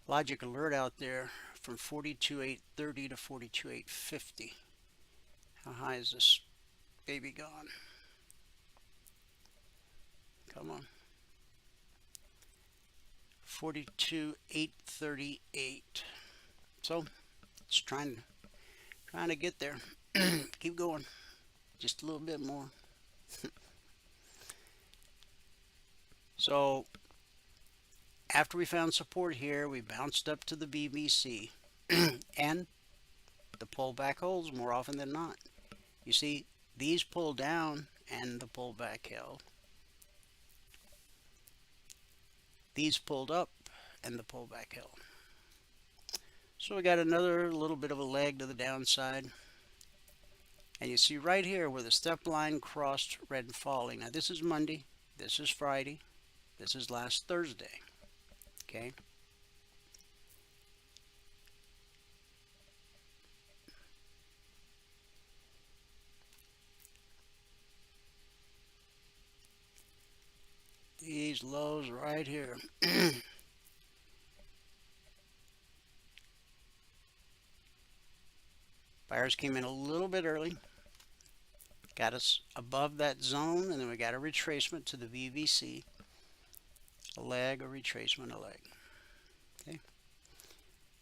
logic alert out there from 42,830 to 42,850. How high is this baby gone? Come on. 42,838. So it's trying to get there. Keep going. Just a little bit more. So after we found support here, we bounced up to the BBC and the pullback holds more often than not. You see, these pull down and the pullback held. These pulled up and the pullback held. So we got another little bit of a leg to the downside. And you see right here where the step line crossed red and falling. Now this is Monday, this is Friday, this is last Thursday. Okay. These lows right here. Buyers came in a little bit early, got us above that zone, and then we got a retracement to the VVC, a leg, a retracement, a leg. Okay.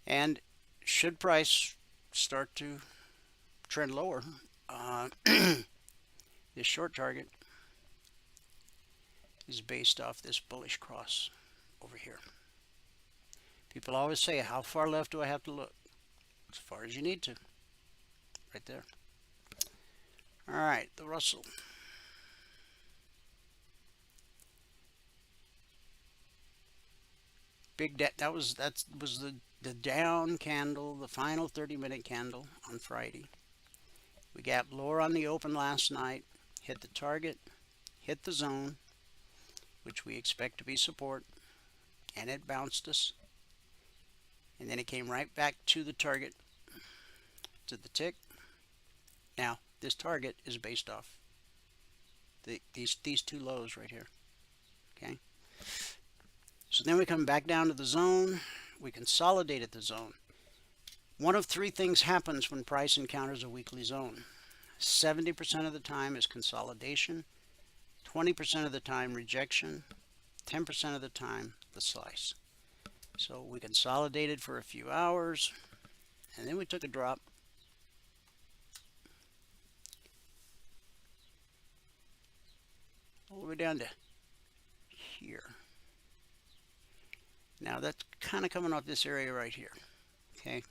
And should price start to trend lower, this short target is based off this bullish cross over here. People always say, how far left do I have to look? As far as you need to. Right there. All right, the Russell. That was the down candle, the final 30-minute candle on Friday. We gapped lower on the open last night, hit the target, hit the zone, which we expect to be support, and it bounced us. And then it came right back to the target, to the tick. Now, this target is based off these two lows right here. Okay. So then we come back down to the zone. We consolidate at the zone. One of three things happens when price encounters a weekly zone. 70% of the time is consolidation, 20% of the time rejection, 10% of the time the slice. So we consolidated for a few hours, and then we took a drop. All the way down to here. Now that's kind of coming off this area right here. Okay.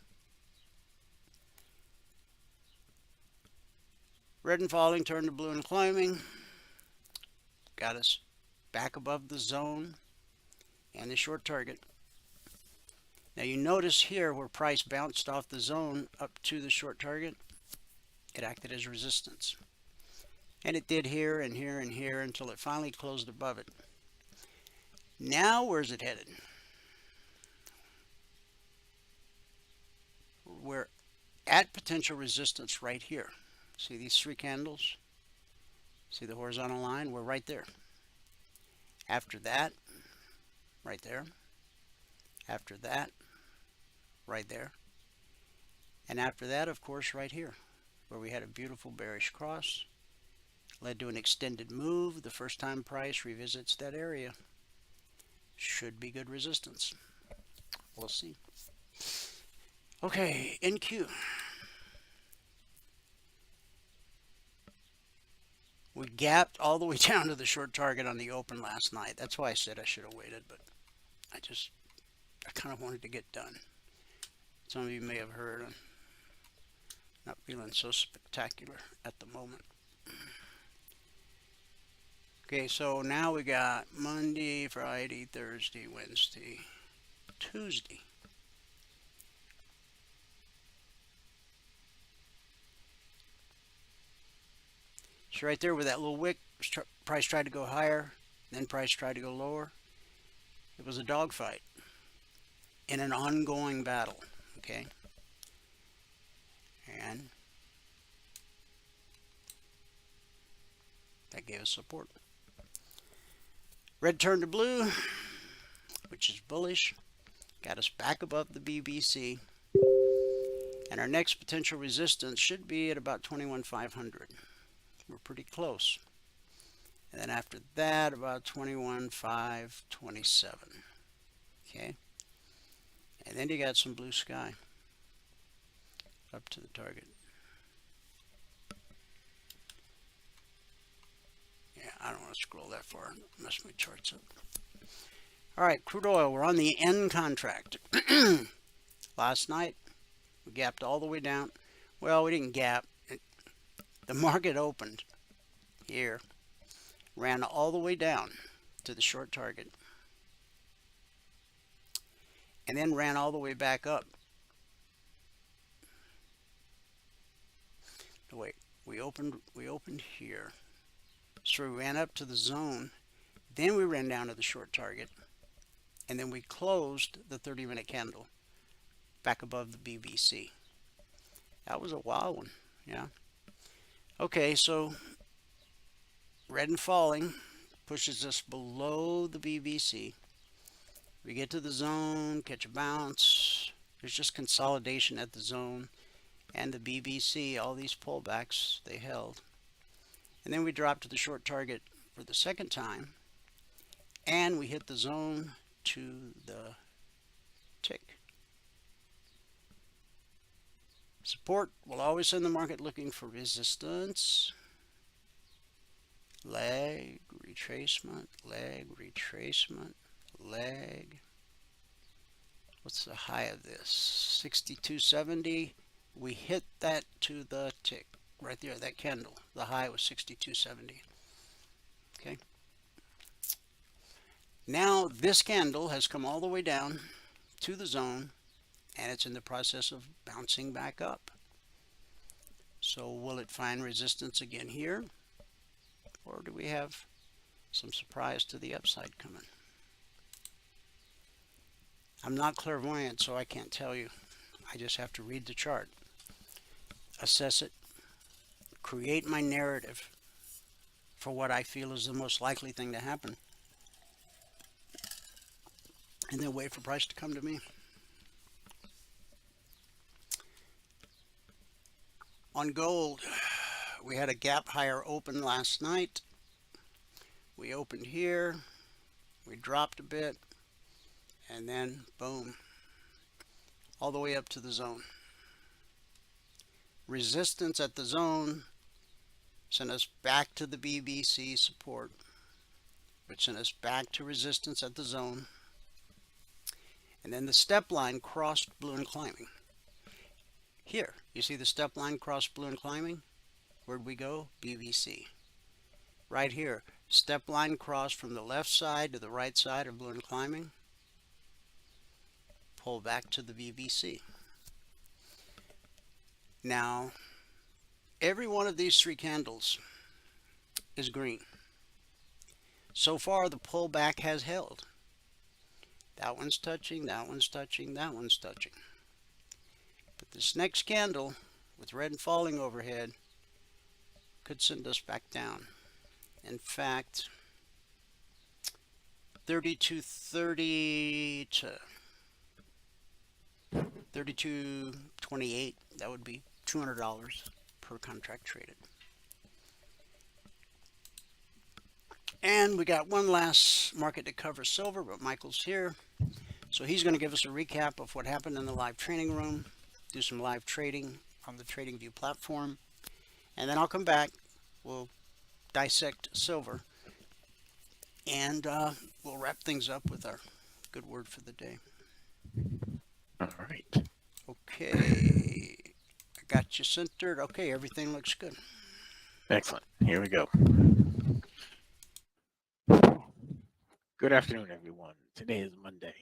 Red and falling, turned to blue and climbing. Got us back above the zone and the short target. Now you notice here where price bounced off the zone up to the short target, it acted as resistance. And it did here and here and here until it finally closed above it. Now where's it headed? We're at potential resistance right here. See these three candles? See the horizontal line? We're right there. After that, right there. After that, right there. And after that, of course, right here, where we had a beautiful bearish cross, led to an extended move. The first time price revisits that area should be good resistance. We'll see. Okay, NQ. We gapped all the way down to the short target on the open last night. That's why I said I should have waited, but I kind of wanted to get done. Some of you may have heard I'm not feeling so spectacular at the moment. Okay, so now we got Monday, Friday, Thursday, Wednesday, Tuesday. So right there with that little wick, price tried to go higher, then price tried to go lower. It was a dogfight in an ongoing battle, okay? And that gave us support. Red turned to blue, which is bullish. Got us back above the BBC. And our next potential resistance should be at about 21,500. We're pretty close. And then after that, about 21,527. Okay? And then you got some blue sky up to the target. Yeah, I don't want to scroll that far. Mess my charts up. All right, crude oil. We're on the N contract. Last night, we gapped all the way down. Well, we didn't gap. The market opened here, ran all the way down to the short target, and then ran all the way back up. No, wait, we opened here. So we ran up to the zone, then we ran down to the short target, and then we closed the 30-minute candle back above the BBC. That was a wild one, yeah. Okay, so red and falling pushes us below the BBC. We get to the zone, catch a bounce. There's just consolidation at the zone and the BBC. All these pullbacks, they held. And then we dropped to the short target for the second time, and we hit the zone to the tick. Support will always send the market looking for resistance. Leg, retracement, leg, retracement, leg. What's the high of this? 62.70. We hit that to the tick. Right there, that candle. The high was 62.70. Okay. Now this candle has come all the way down to the zone, and it's in the process of bouncing back up. So will it find resistance again here? Or do we have some surprise to the upside coming? I'm not clairvoyant, so I can't tell you. I just have to read the chart, assess it, create my narrative for what I feel is the most likely thing to happen, and then wait for price to come to me. On gold, we had a gap higher open last night. We opened here, we dropped a bit, and then boom, all the way up to the zone. Resistance at the zone sent us back to the BBC support, which sent us back to resistance at the zone. And then the step line crossed blue and climbing. Here, you see the step line crossed blue and climbing? Where'd we go? BBC. Right here, step line crossed from the left side to the right side of blue and climbing. Pull back to the BBC. Now, every one of these three candles is green. So far, the pullback has held. That one's touching, that one's touching, that one's touching. But this next candle, with red and falling overhead, could send us back down. In fact, 32.30 to 32.28, that would be $200 per contract traded. And we got one last market to cover, silver, but Michael's here. So he's going to give us a recap of what happened in the live training room, do some live trading on the TradingView platform, and then I'll come back. We'll dissect silver, and we'll wrap things up with our good word for the day. All right. Okay, I got you centered. Okay, everything looks good. Excellent. Here we go. Good afternoon, everyone. Today is Monday,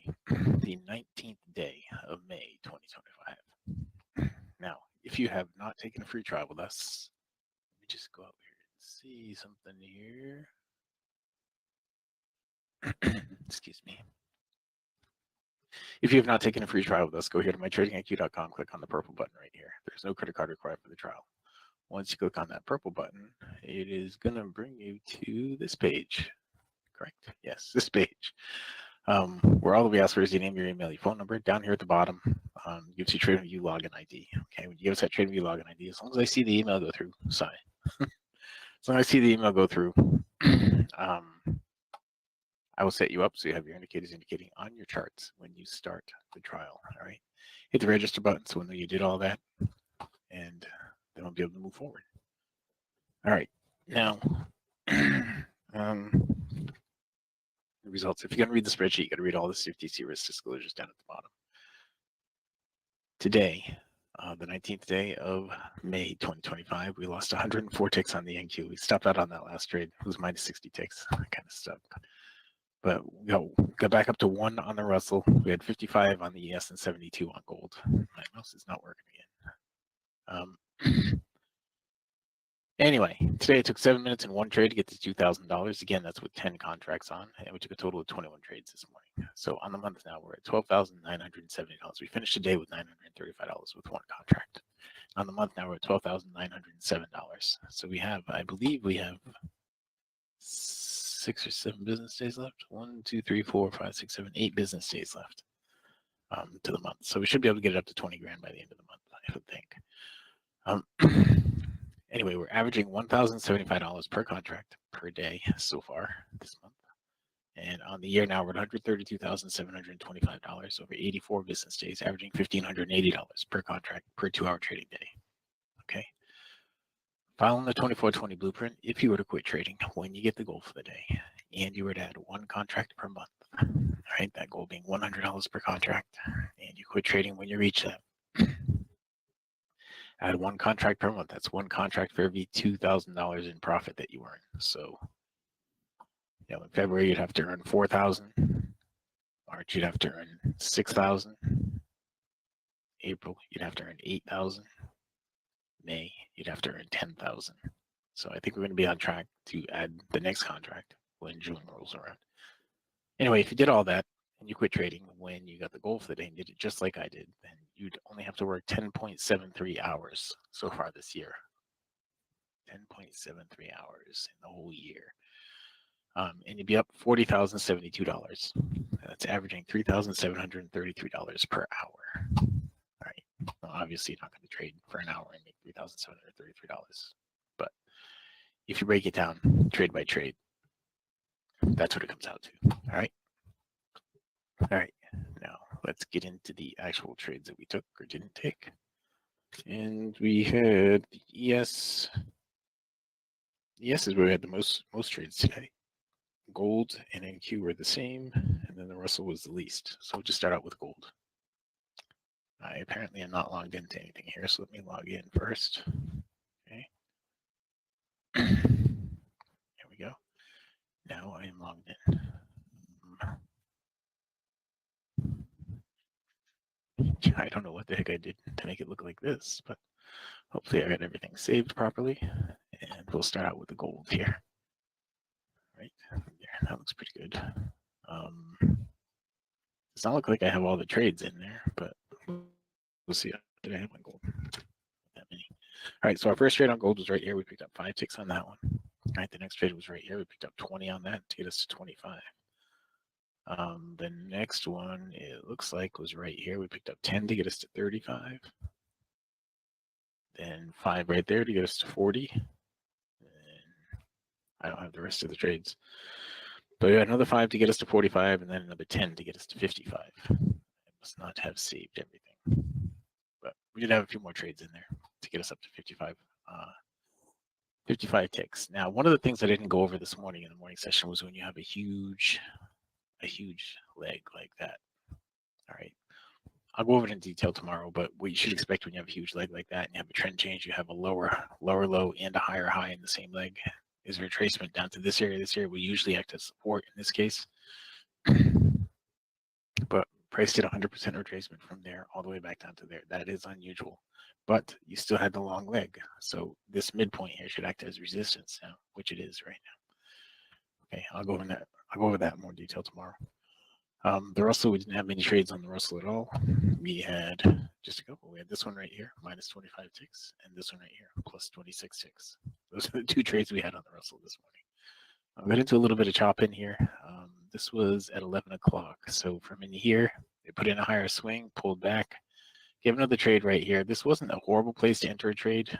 the 19th day of May, 2025. Now, if you have not taken a free trial with us, let me just go out here and see something here. Excuse me. If you have not taken a free trial with us, go here to mytradingiq.com, click on the purple button right here. There's no credit card required for the trial. Once you click on that purple button, it is going to bring you to this page. Correct? Yes, this page. Where all that we ask for is your name, your email, your phone number. Down here at the bottom, gives you TradingView login ID. Okay, when you give us that TradingView login ID, as long as I see the email go through, sorry. As long as I see the email go through, I will set you up so you have your indicators indicating on your charts when you start the trial. All right, hit the register button so we'll know you did all that, and then we'll be able to move forward. All right, now the results. If you're going to read the spreadsheet, you got to read all the CFTC risk disclosures down at the bottom. Today, the 19th day of May 2025, we lost 104 ticks on the NQ. We stopped out on that last trade. It was minus 60 ticks. I kind of stuck. But we got back up to 1 on the Russell. We had 55 on the ES and 72 on gold. My mouse is not working again. Anyway, today it took 7 minutes and 1 trade to get to $2,000. Again, that's with 10 contracts on, and we took a total of 21 trades this morning. So on the month now, we're at $12,970. We finished the day with $935 with 1 contract. On the month now, we're at $12,907. So we have, I believe we have 6 or 7 business days left. 1, 2, 3, 4, 5, 6, 7, 8 business days left to the month. So we should be able to get it up to 20 grand by the end of the month, I would think. Anyway, we're averaging $1,075 per contract per day so far this month. And on the year now, we're at $132,725 over 84 business days, averaging $1,580 per contract per 2-hour trading day. Okay. Following the 24/20 blueprint, if you were to quit trading when you get the goal for the day and you were to add 1 contract per month, right, that goal being $100 per contract, and you quit trading when you reach that, add 1 contract per month. That's 1 contract for every $2,000 in profit that you earn. So, in February you'd have to earn $4,000. March you'd have to earn $6,000. April you'd have to earn $8,000. May you'd have to earn $10,000. So I think we're going to be on track to add the next contract when June rolls around. Anyway, if you did all that and you quit trading when you got the goal for the day and did it just like I did, then you'd only have to work 10.73 hours so far this year. 10.73 hours in the whole year. And you'd be up $40,072. That's averaging $3,733 per hour. All right. Well, obviously, you're not going to trade for an hour and make $3,733. But if you break it down trade by trade, that's what it comes out to. All right. All right. Now let's get into the actual trades that we took or didn't take. And we had the ES. ES is where we had the most trades today. Gold and NQ were the same, and then the Russell was the least. So we'll just start out with gold. I apparently am not logged into anything here, so let me log in first. Okay. Here we go. Now I am logged in. I don't know what the heck I did to make it look like this, but hopefully I got everything saved properly. And we'll start out with the gold here. Right there, that looks pretty good. Does not look like I have all the trades in there, but we'll see. Did I have my gold? That many. All right, so our first trade on gold was right here. We picked up 5 ticks on that one. All right, the next trade was right here. We picked up 20 on that to get us to 25. The next one, it looks like, was right here. We picked up 10 to get us to 35. Then 5 right there to get us to 40. And I don't have the rest of the trades. But we had another 5 to get us to 45, and then another 10 to get us to 55. I must not have saved everything. But we did have a few more trades in there to get us up to 55. 55 ticks. Now, one of the things I didn't go over this morning in the morning session was when you have a huge leg like that. All right. I'll go over it in detail tomorrow, but what you should expect when you have a huge leg like that and you have a trend change, you have a lower low and a higher high in the same leg, is retracement down to this area. This area will usually act as support in this case. But price did 100% retracement from there all the way back down to there. That is unusual, but you still had the long leg. So this midpoint here should act as resistance now, which it is right now. Okay, I'll go over that in more detail tomorrow. The Russell, we didn't have many trades on the Russell at all. We had just a couple. We had this one right here, minus 25 ticks, and this one right here, plus 26 ticks. Those are the 2 trades we had on the Russell this morning. I'll get into a little bit of chop in here. This was at 11 o'clock. So from in here, they put in a higher swing, pulled back, gave another trade right here. This wasn't a horrible place to enter a trade.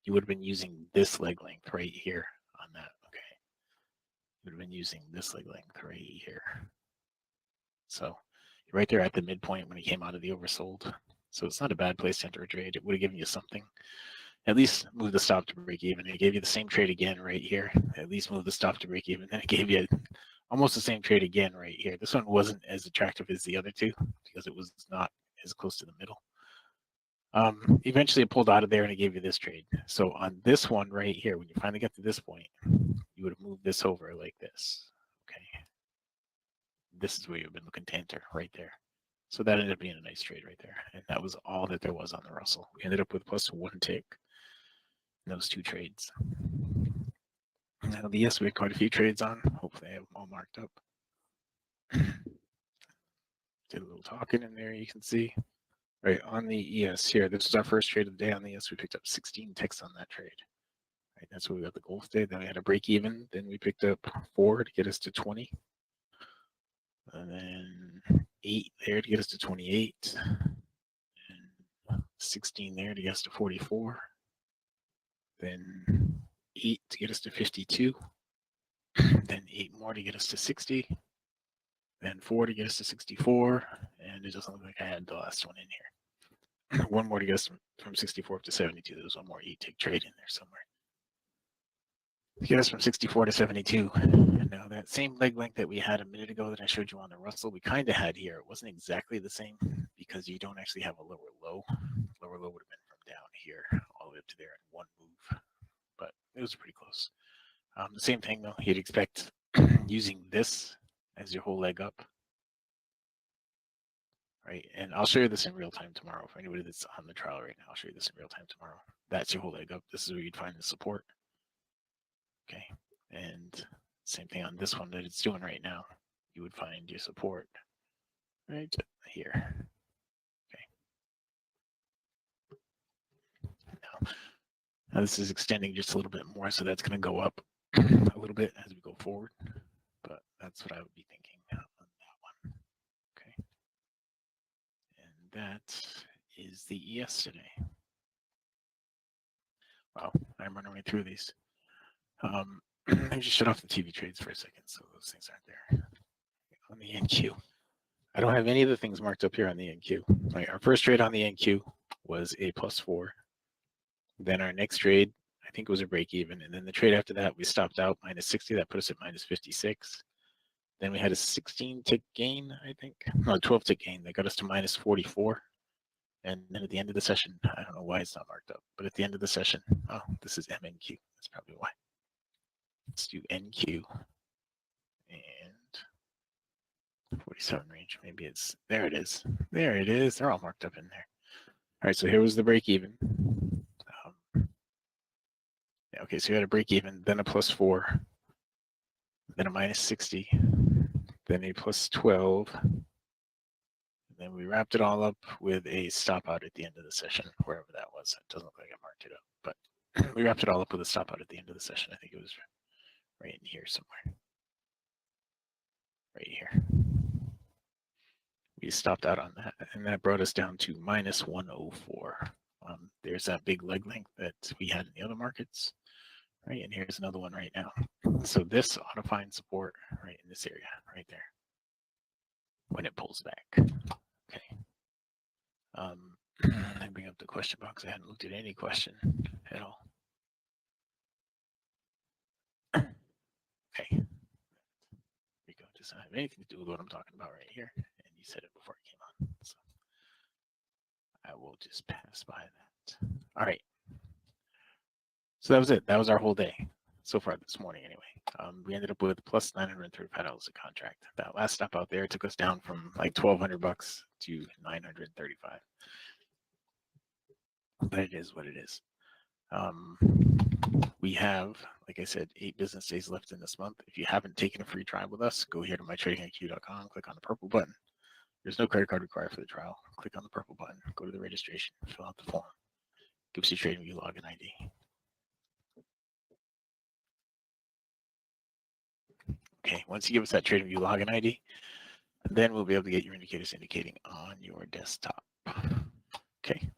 You would have been using this leg length right here on that. Okay. You would have been using this leg length right here. So right there at the midpoint when it came out of the oversold. So it's not a bad place to enter a trade. It would have given you something. At least move the stop to break even. It gave you the same trade again right here. At least move the stop to break even. Then it gave you almost the same trade again right here. This one wasn't as attractive as the other 2 because it was not as close to the middle. Eventually it pulled out of there and it gave you this trade. So on this one right here, when you finally get to this point, you would have moved this over like this. Okay. This is where you've been looking to enter right there. So that ended up being a nice trade right there. And that was all that there was on the Russell. We ended up with plus 1 tick in those 2 trades. Now the ES we had quite a few trades on. Hopefully I have them all marked up. Did a little talking in there, you can see. Right, on the ES here, this was our first trade of the day on the ES. We picked up 16 ticks on that trade. Right, that's where we got the Gulf day. Then we had a break even. Then we picked up 4 to get us to 20. And then 8 there to get us to 28. And 16 there to get us to 44. Then 8 to get us to 52. Then 8 more to get us to 60. Then 4 to get us to 64. And it doesn't look like I had the last one in here. 1 more to get us from 64 up to 72. There was 1 more 8-tick trade in there somewhere. To get us from 64 to 72. Now that same leg length that we had a minute ago that I showed you on the Russell, we kind of had here. It wasn't exactly the same because you don't actually have a lower low. Lower low would have been from down here all the way up to there in 1 move, but it was pretty close. The same thing though, you'd expect using this as your whole leg up. Right, and I'll show you this in real time tomorrow. For anybody that's on the trial right now, I'll show you this in real time tomorrow. That's your whole leg up. This is where you'd find the support. Okay, and same thing on this one that it's doing right now. You would find your support right here. Okay. Now this is extending just a little bit more, so that's going to go up a little bit as we go forward. But that's what I would be thinking on that one. Okay. And that is the ES today. Wow, I'm running right through these. Let me just shut off the TV trades for a second so those things aren't there. On the NQ, I don't have any of the things marked up here on the NQ. Right, our first trade on the NQ was a +4. Then our next trade, I think it was a break even. And then the trade after that, we stopped out -60. That put us at -56. Then we had a 16-tick gain, I think. No, 12-tick gain. That got us to -44. And then at the end of the session, I don't know why it's not marked up, but at the end of the session, oh, this is MNQ. That's probably why. Let's do NQ and 47 range. Maybe it's, there it is. There it is. They're all marked up in there. All right, so here was the break even. Yeah, okay, so you had a break even, then a +4, then a -60, then a +12. Then we wrapped it all up with a stop out at the end of the session, wherever that was. It doesn't look like I marked it up, but we wrapped it all up with a stop out at the end of the session. I think it was right in here somewhere. Right here. We stopped out on that, and that brought us down to -104. There's that big leg length that we had in the other markets. right? And here's another one right now. So this ought to find support right in this area, right there, when it pulls back. Okay. Let me bring up the question box. I hadn't looked at any question at all. Okay. There we go. Does not have anything to do with what I'm talking about right here. And you said it before it came on. So I will just pass by that. All right. So that was it. That was our whole day so far this morning anyway. We ended up with plus $935 a contract. That last stop out there took us down from like $1,200 to $935. But it is what it is. We have, like I said, 8 business days left in this month. If you haven't taken a free trial with us, go here to mytradingiq.com, click on the purple button. There's no credit card required for the trial. Click on the purple button, go to the registration, fill out the form. Gives you TradingView login ID. Okay, once you give us that TradingView login ID, then we'll be able to get your indicators indicating on your desktop. Okay.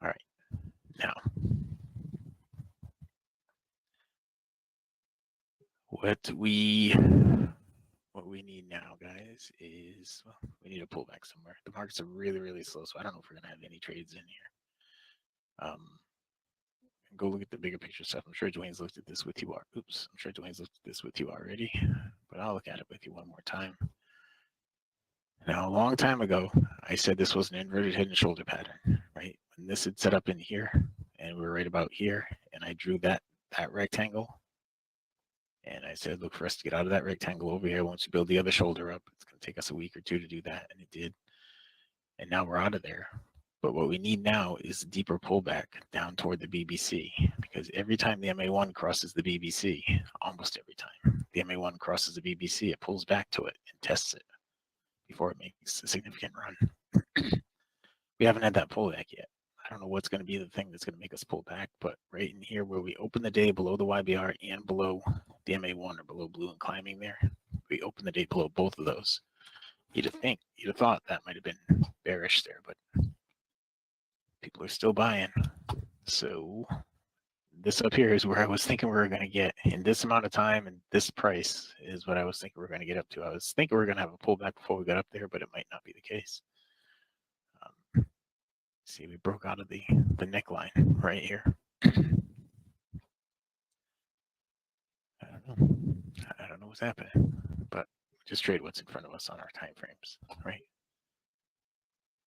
All right. Now, what we need now, guys, is, well, we need to pull back somewhere. The markets are really, really slow, so I don't know if we're gonna have any trades in here. Go look at the bigger picture stuff. I'm sure Dwayne's looked at this with you. Oops, I'm sure Dwayne's looked at this with you already, but I'll look at it with you one more time. Now, a long time ago, I said this was an inverted head and shoulder pattern, right? When this had set up in here, and we were right about here, and I drew that rectangle, and I said, look for us to get out of that rectangle over here. Once we build the other shoulder up, it's going to take us a week or two to do that, and it did. And now we're out of there. But what we need now is a deeper pullback down toward the BBC, because every time the MA1 crosses the BBC, almost every time the MA1 crosses the BBC, it pulls back to it and tests it before it makes a significant run. We haven't had that pullback yet. I don't know what's going to be the thing that's going to make us pull back, but right in here where we open the day below the YBR and below the MA1 or below blue and climbing there, we open the day below both of those. You'd have thought that might have been bearish there, but people are still buying. So this up here is where I was thinking we were going to get in this amount of time, and this price is what I was thinking we were going to get up to. I was thinking we were going to have a pullback before we got up there, but it might not be the case. See, we broke out of the neckline right here. I don't know what's happening, but just trade what's in front of us on our time frames, right?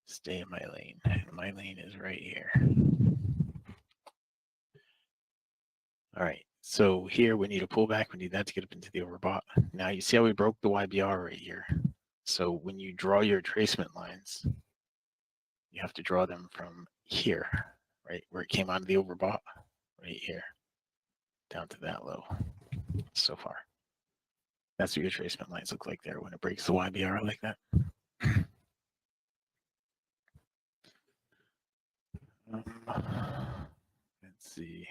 Stay in my lane. My lane is right here. All right, so here we need a pullback. We need that to get up into the overbought. Now you see how we broke the YBR right here. So when you draw your tracement lines, you have to draw them from here, right, where it came out of the overbought, right here, down to that low so far. That's what your tracement lines look like there when it breaks the YBR like that. Let's see.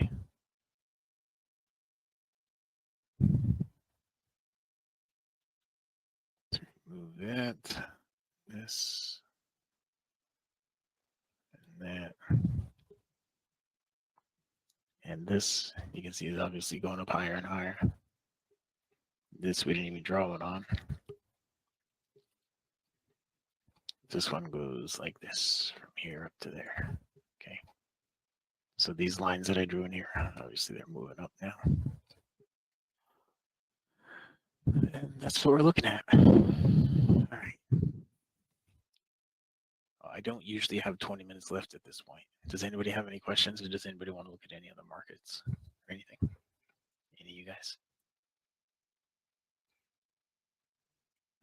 Let's remove that, this, and that. And this, you can see, is obviously going up higher and higher. This we didn't even draw it on. This one goes like this from here up to there. Okay. So these lines that I drew in here, obviously they're moving up now. And that's what we're looking at. All right. I don't usually have 20 minutes left at this point. Does anybody have any questions, or does anybody want to look at any other markets or anything? Any of you guys?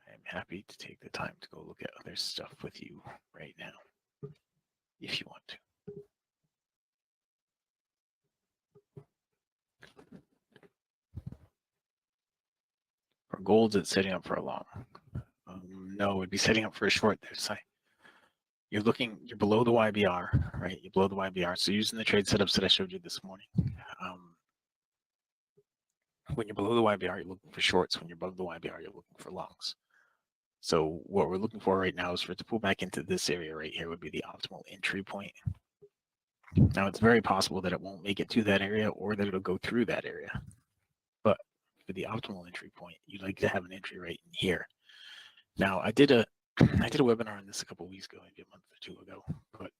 I am happy to take the time to go look at other stuff with you right now, if you want to. For gold, it's setting up for a long. No, it'd be setting up for a short there. So you're below the YBR, right? You're below the YBR. So using the trade setups that I showed you this morning, when you're below the YBR, you're looking for shorts. When you're above the YBR, you're looking for longs. So what we're looking for right now is for it to pull back into this area right here would be the optimal entry point. Now, it's very possible that it won't make it to that area or that it'll go through that area. But for the optimal entry point, you'd like to have an entry right in here. Now, I did a webinar on this a couple of weeks ago, maybe a month or two ago. But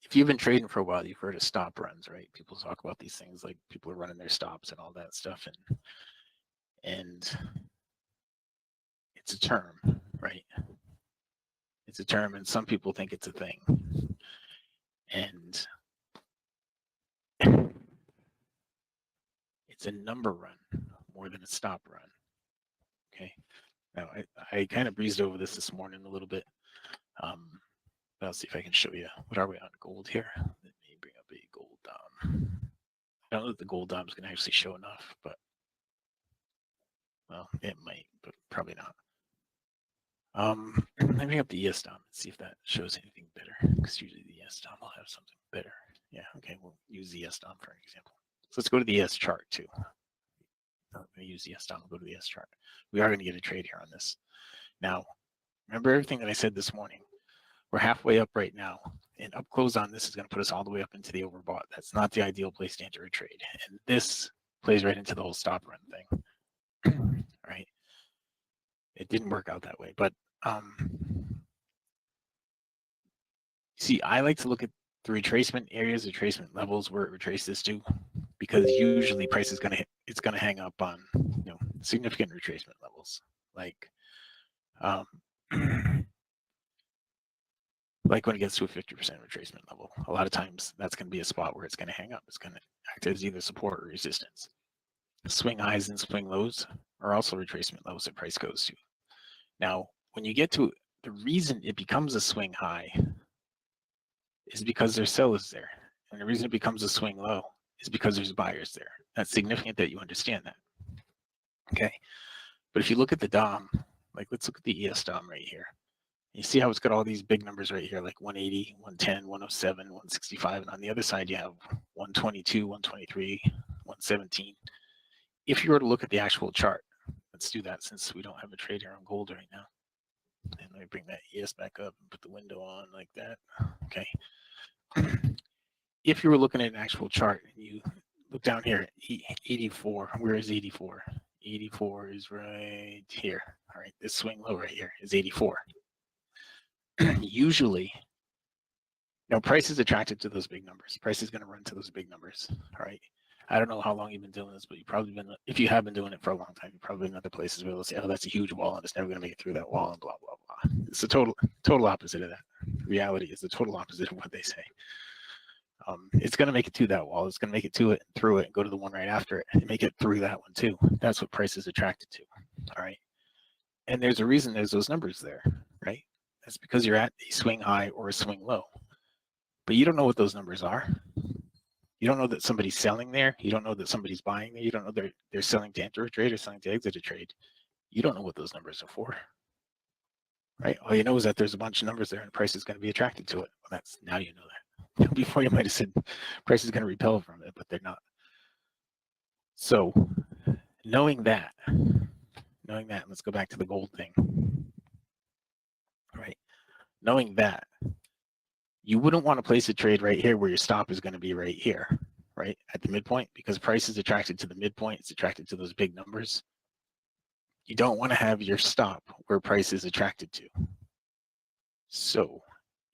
if you've been trading for a while, you've heard of stop runs, right? People talk about these things like people are running their stops and all that stuff, and it's a term, right? It's a term, and some people think it's a thing. And it's a number run more than a stop run. Okay. Now, I kind of breezed over this morning a little bit. I'll see if I can show you. What are we on gold here? Let me bring up a gold dom. I don't know if the gold dom is going to actually show enough, but well, it might, but probably not. Let me bring up the ES dom and see if that shows anything better, because usually the ES dom will have something better. Yeah, okay, we'll use the ES dom for an example. So let's go to the ES chart too. I'm going to use the ES dom. We'll go to the ES chart. We are going to get a trade here on this. Now, remember everything that I said this morning. We're halfway up right now, and up close on this is going to put us all the way up into the overbought. That's not the ideal place to enter a trade, and this plays right into the whole stop run thing. Right? It didn't work out that way, but see, I like to look at the retracement areas, retracement levels where it retraces to, because usually price is it's gonna hang up on significant retracement levels, like like when it gets to a 50% retracement level. A lot of times that's going to be a spot where it's going to hang up. It's going to act as either support or resistance. Swing highs and swing lows are also retracement levels that price goes to. Now, when you get to the reason it becomes a swing high is because there's sellers there. And the reason it becomes a swing low is because there's buyers there. That's significant that you understand that. Okay. But if you look at the DOM, like let's look at the ES DOM right here. You see how it's got all these big numbers right here, like 180, 110, 107, 165. And on the other side, you have 122, 123, 117. If you were to look at the actual chart, let's do that since we don't have a trade here on gold right now. And let me bring that ES back up and put the window on like that. Okay. If you were looking at an actual chart and you look down here, 84, where is 84? 84 is right here. All right, this swing low right here is 84. Usually, now price is attracted to those big numbers. Price is going to run to those big numbers. All right. I don't know how long you've been doing this, but you've probably been, if you have been doing it for a long time, you've probably been in other places where they'll say, oh, that's a huge wall and it's never going to make it through that wall and blah, blah, blah. It's the total opposite of that. Reality is the total opposite of what they say. It's going to make it to that wall. It's going to make it to it, through it, and go to the one right after it, and make it through that one too. That's what price is attracted to. All right. And there's a reason there's those numbers there, right? That's because you're at a swing high or a swing low. But you don't know what those numbers are. You don't know that somebody's selling there. You don't know that somebody's buying there. You don't know they're selling to enter a trade or selling to exit a trade. You don't know what those numbers are for, right? All you know is that there's a bunch of numbers there and the price is going to be attracted to it. Well, now you know that. Before you might have said price is going to repel from it, but they're not. So knowing that, let's go back to the gold thing, right? Knowing that, you wouldn't want to place a trade right here where your stop is going to be right here, right? At the midpoint, because price is attracted to the midpoint. It's attracted to those big numbers. You don't want to have your stop where price is attracted to. So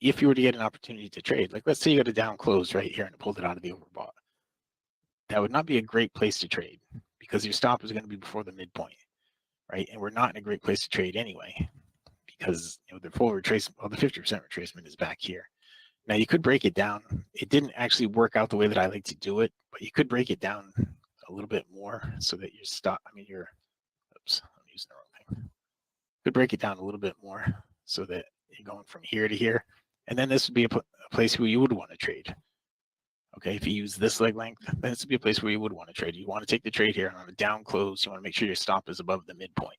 if you were to get an opportunity to trade, like let's say you got a down close right here and pulled it out of the overbought, that would not be a great place to trade because your stop is going to be before the midpoint, right? And we're not in a great place to trade anyway, because the full retracement, well, the 50% retracement is back here. Now you could break it down. It didn't actually work out the way that I like to do it, but you could break it down a little bit more so that your stop, oops, I'm using the wrong thing. Could break it down a little bit more so that you're going from here to here. And then this would be a place where you would want to trade. Okay, if you use this leg length, then this would be a place where you would want to trade. You want to take the trade here, and on a down close, you want to make sure your stop is above the midpoint.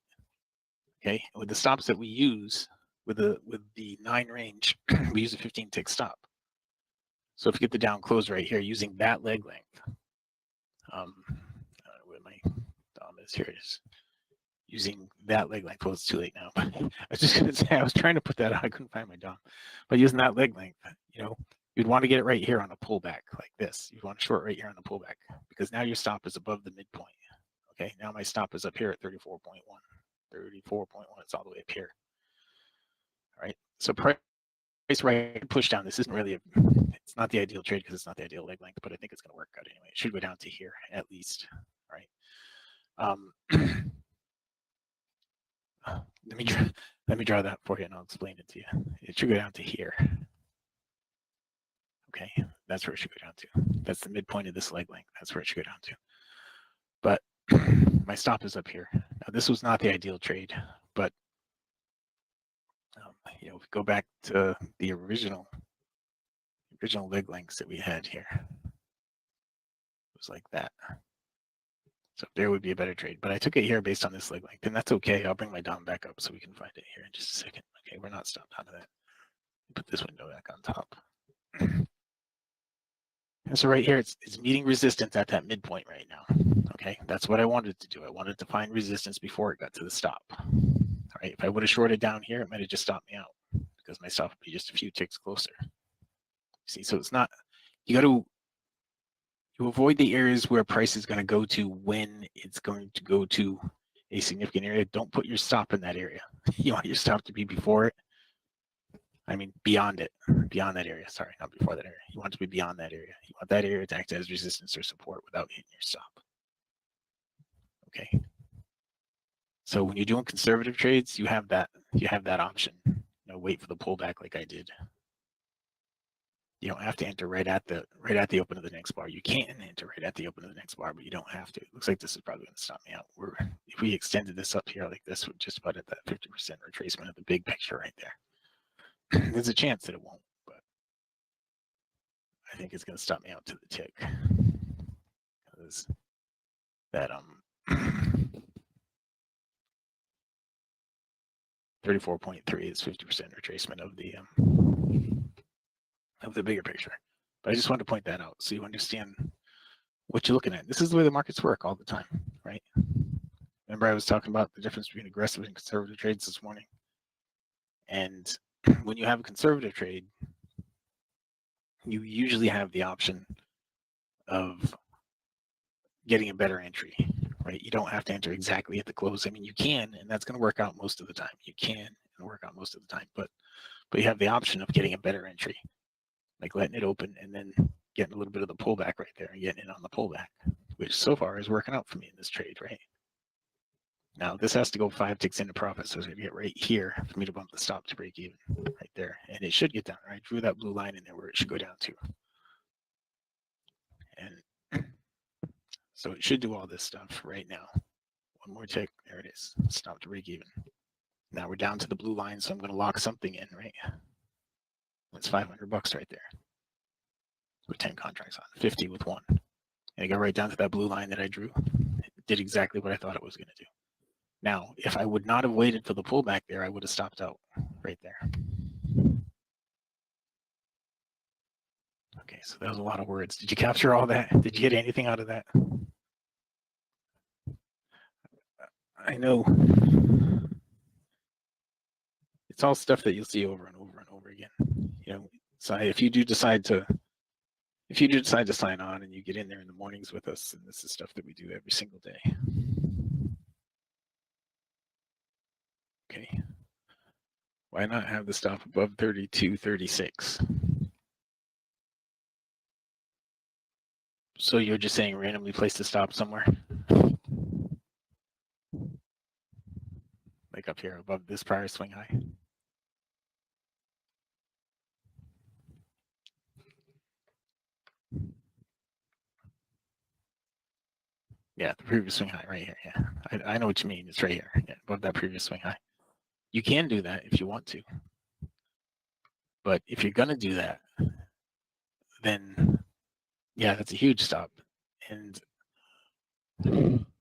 Okay, and with the stops that we use, with the 9 range, we use a 15 tick stop. So if you get the down close right here using that leg length, where my DOM is, here it is. using that leg length. Well, it's too late now. But I was just going to say, I was trying to put that out. I couldn't find my DOM. But using that leg length, you'd want to get it right here on a pullback like this. You'd want to short right here on the pullback because now your stop is above the midpoint. Okay, now my stop is up here at 34.1. 34.1, it's all the way up here. All right, so price right push down. This isn't really it's not the ideal trade because it's not the ideal leg length, but I think it's going to work out anyway. It should go down to here at least. All right. Let me draw that for you and I'll explain it to you. It should go down to here. Okay, that's where it should go down to. That's the midpoint of this leg length. That's where it should go down to. But my stop is up here. Now, this was not the ideal trade, but if we go back to the original leg lengths that we had here, it was like that. So there would be a better trade, but I took it here based on this leg length, and that's okay. I'll bring my DOM back up so we can find it here in just a second. Okay, we're not stopped out of that. Put this window back on top. And so right here, it's meeting resistance at that midpoint right now. Okay, that's what I wanted to do. I wanted to find resistance before it got to the stop. All right, if I would have shorted down here, it might have just stopped me out because my stop would be just a few ticks closer. See, so it's not, you avoid the areas where price is going to go to when it's going to go to a significant area. Don't put your stop in that area. You want your stop to be before it. I mean, beyond it, beyond that area. Sorry, not before that area. You want it to be beyond that area. You want that area to act as resistance or support without hitting your stop. Okay. So when you're doing conservative trades, you have that option. Wait for the pullback like I did. You don't have to enter right at the open of the next bar. You can enter right at the open of the next bar, but you don't have to. It looks like this is probably going to stop me out. If we extended this up here like this, we're just about at that 50% retracement of the big picture right there. There's a chance that it won't, but I think it's going to stop me out to the tick. Because that 34.3 is 50% retracement of the bigger picture. But I just wanted to point that out so you understand what you're looking at. This is the way the markets work all the time, right? Remember I was talking about the difference between aggressive and conservative trades this morning. And when you have a conservative trade, you usually have the option of getting a better entry, right? You don't have to enter exactly at the close. I mean, you can, and that's going to work out most of the time. You can and work out most of the time, but you have the option of getting a better entry, like letting it open and then getting a little bit of the pullback right there and getting in on the pullback, which so far is working out for me in this trade, right? Now, this has to go 5 ticks into profit, so it's going to get right here for me to bump the stop to break even right there. And it should get down, right? I drew that blue line in there where it should go down to. And so it should do all this stuff right now. One more tick. There it is. Stop to break even. Now we're down to the blue line, so I'm going to lock something in, right? That's $500 right there. With 10 contracts on, 50 with one. And I go right down to that blue line that I drew. It did exactly what I thought it was going to do. Now, if I would not have waited for the pullback there, I would have stopped out right there. Okay, so that was a lot of words. Did you capture all that? Did you get anything out of that? I know it's all stuff that you'll see over and over and over again. So if you do decide to sign on and you get in there in the mornings with us, and this is stuff that we do every single day. Okay. Why not have the stop above 32.36? So you're just saying randomly place the stop somewhere? Like up here above this prior swing high? Yeah, the previous swing high right here. Yeah, I know what you mean. It's right here, yeah, above that previous swing high. You can do that if you want to. But if you're going to do that, then yeah, that's a huge stop. And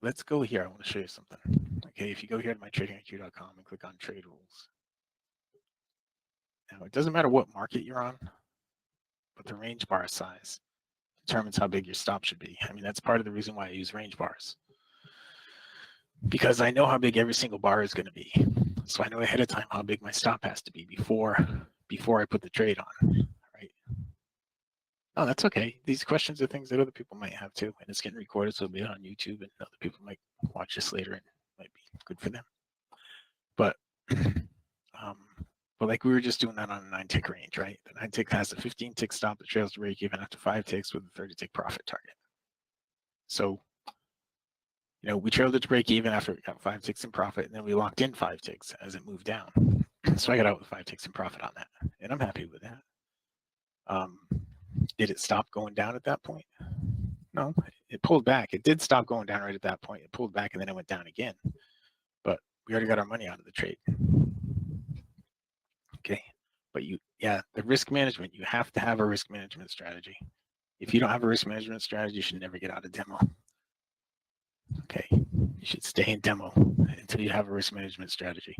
let's go here. I want to show you something. Okay, if you go here to mytradingiq.com and click on trade rules. Now, it doesn't matter what market you're on, but the range bar size determines how big your stop should be. I mean, that's part of the reason why I use range bars. because I know how big every single bar is going to be. So I know ahead of time how big my stop has to be before I put the trade on, right? Oh, that's okay. These questions are things that other people might have too, and it's getting recorded, so it'll be on YouTube, and other people might watch this later, and it might be good for them. But but like we were just doing that on a 9-tick range, right? The 9-tick has a 15-tick stop that trails to break even after 5 ticks with a 30-tick profit target. So, we trailed it to break even after it got 5 ticks in profit, and then we locked in 5 ticks as it moved down. So I got out with 5 ticks in profit on that, and I'm happy with that. Did it stop going down at that point? No, it pulled back. It did stop going down right at that point. It pulled back and then it went down again. But we already got our money out of the trade. Okay. But the risk management, you have to have a risk management strategy. If you don't have a risk management strategy, you should never get out of demo. Okay. You should stay in demo until you have a risk management strategy.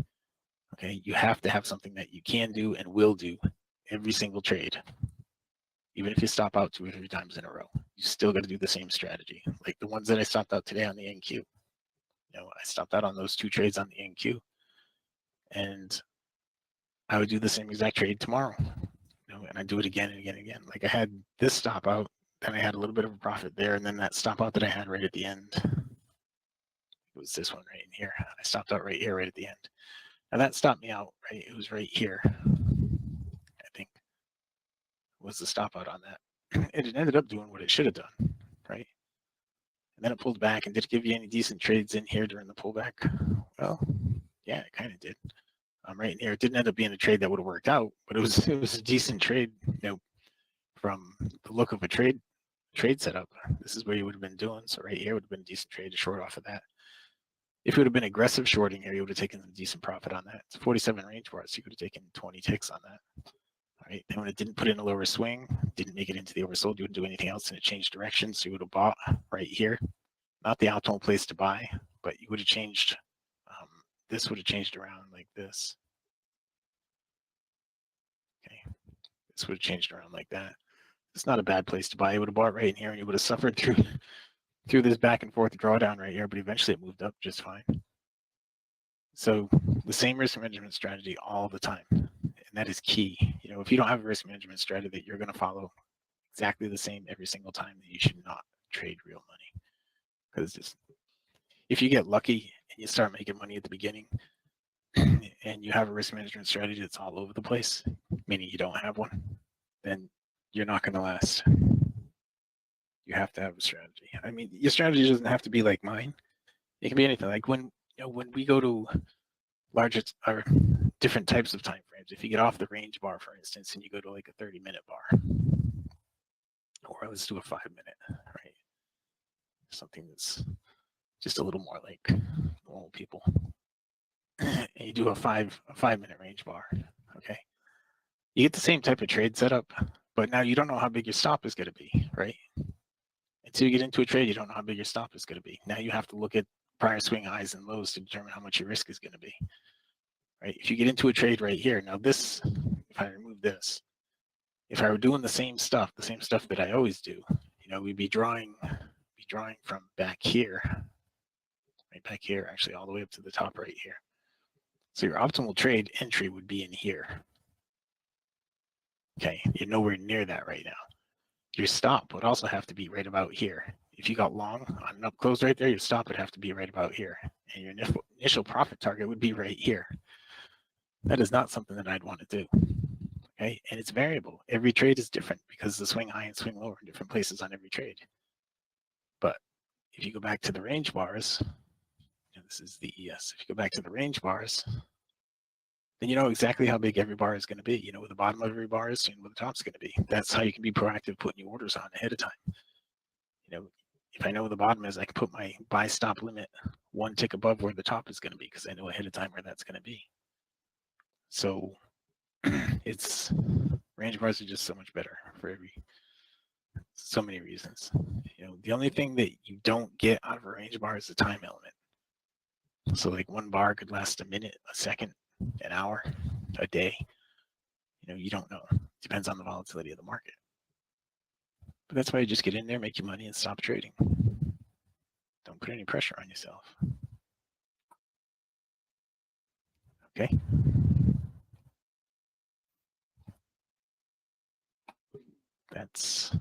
Okay. You have to have something that you can do and will do every single trade. Even if you stop out 2 or 3 times in a row, you still got to do the same strategy. Like the ones that I stopped out today on the NQ. I stopped out on those 2 trades on the NQ, and I would do the same exact trade tomorrow. And I do it again and again and again. Like I had this stop out, then I had a little bit of a profit there, and then that stop out that I had right at the end, it was this one right in here. I stopped out right here, right at the end. Now that stopped me out, right? It was right here, I think, was the stop out on that. It ended up doing what it should have done, right? And then it pulled back. And did it give you any decent trades in here during the pullback? Well, yeah, it kind of did. Right in here, it didn't end up being a trade that would have worked out, but it was a decent trade. From the look of a trade setup, this is where you would have been doing. So right here would have been a decent trade to short off of that. If it would have been aggressive shorting here, you would have taken a decent profit on that. It's a 47 range bar, so you could have taken 20 ticks on that. All right. Then when it didn't put in a lower swing, didn't make it into the oversold, you wouldn't do anything else, and it changed direction. So you would have bought right here. Not the optimal place to buy, but you would have changed. This would have changed around like this. Okay. This would have changed around like that. It's not a bad place to buy. You would have bought right in here, and you would have suffered through this back and forth drawdown right here, but eventually it moved up just fine. So the same risk management strategy all the time, and that is key. If you don't have a risk management strategy that you're going to follow exactly the same every single time, then you should not trade real money. Because if you get lucky and you start making money at the beginning, and you have a risk management strategy that's all over the place, meaning you don't have one, then you're not going to last. You have to have a strategy. I mean, your strategy doesn't have to be like mine. It can be anything. Like when we go to larger or different types of time frames, if you get off the range bar, for instance, and you go to like a 30-minute bar, or let's do a 5-minute, right? Something that's just a little more like normal people. And you do a 5-minute range bar, okay? You get the same type of trade setup, but now you don't know how big your stop is going to be, right? Until you get into a trade, you don't know how big your stop is going to be. Now you have to look at prior swing highs and lows to determine how much your risk is going to be, right? If you get into a trade right here, now this, if I remove this, if I were doing the same stuff that I always do, we'd be drawing from back here, right back here, actually all the way up to the top right here. So your optimal trade entry would be in here. Okay, you're nowhere near that right now. Your stop would also have to be right about here. If you got long on an up close right there, your stop would have to be right about here. And your initial profit target would be right here. That is not something that I'd want to do. Okay, and it's variable. Every trade is different because the swing high and swing low are in different places on every trade. But if you go back to the range bars, this is the ES. If you go back to the range bars, then you know exactly how big every bar is going to be. You know where the bottom of every bar is and where the top's going to be. That's how you can be proactive putting your orders on ahead of time. If I know where the bottom is, I can put my buy stop limit 1 tick above where the top is going to be because I know ahead of time where that's going to be. So it's range bars are just so much better for so many reasons. The only thing that you don't get out of a range bar is the time element. So like one bar could last a minute, a second, an hour, a day. You don't know. Depends on the volatility of the market. But that's why you just get in there, make your money, and stop trading. Don't put any pressure on yourself. Okay. That's,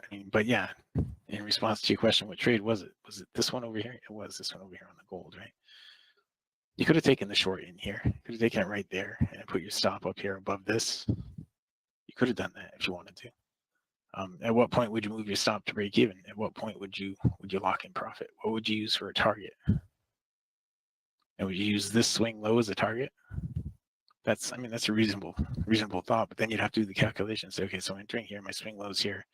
I mean, but yeah, in response to your question, what trade was it? Was it this one over here? It was this one over here on the gold, right? You could have taken the short in here. You could have taken it right there and put your stop up here above this. You could have done that if you wanted to. At what point would you move your stop to break even? At what point would you lock in profit? What would you use for a target? And would you use this swing low as a target? That's, I mean, that's a reasonable thought, but then you'd have to do the calculation. Say, okay, so I'm entering here, my swing low's here,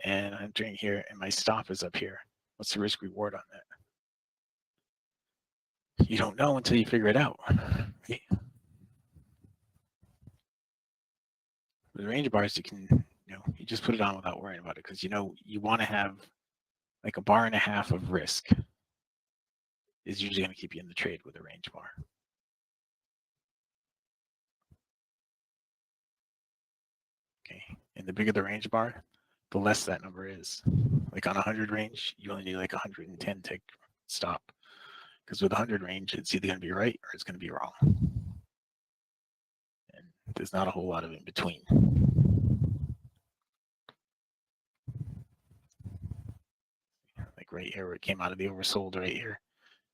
and I'm entering here, and my stop is up here. What's the risk reward on that? You don't know until you figure it out. Okay. The range bars, you can, you just put it on without worrying about it, because you want to have like a bar and a half of risk is usually going to keep you in the trade with a range bar. Okay, and the bigger the range bar, the less that number is. Like on 100 range, you only need like 110 to stop, because with 100 range, it's either going to be right or it's going to be wrong, and there's not a whole lot of in between. Like right here, where it came out of the oversold right here,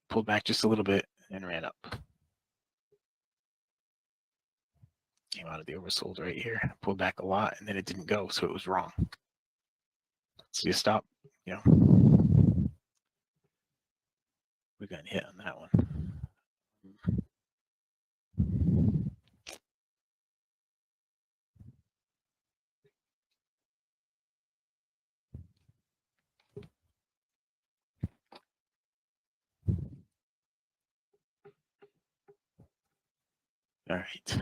pulled back just a little bit and ran up. Came out of the oversold right here, pulled back a lot, and then it didn't go, so it was wrong. So you stop, we got hit on that one. All right,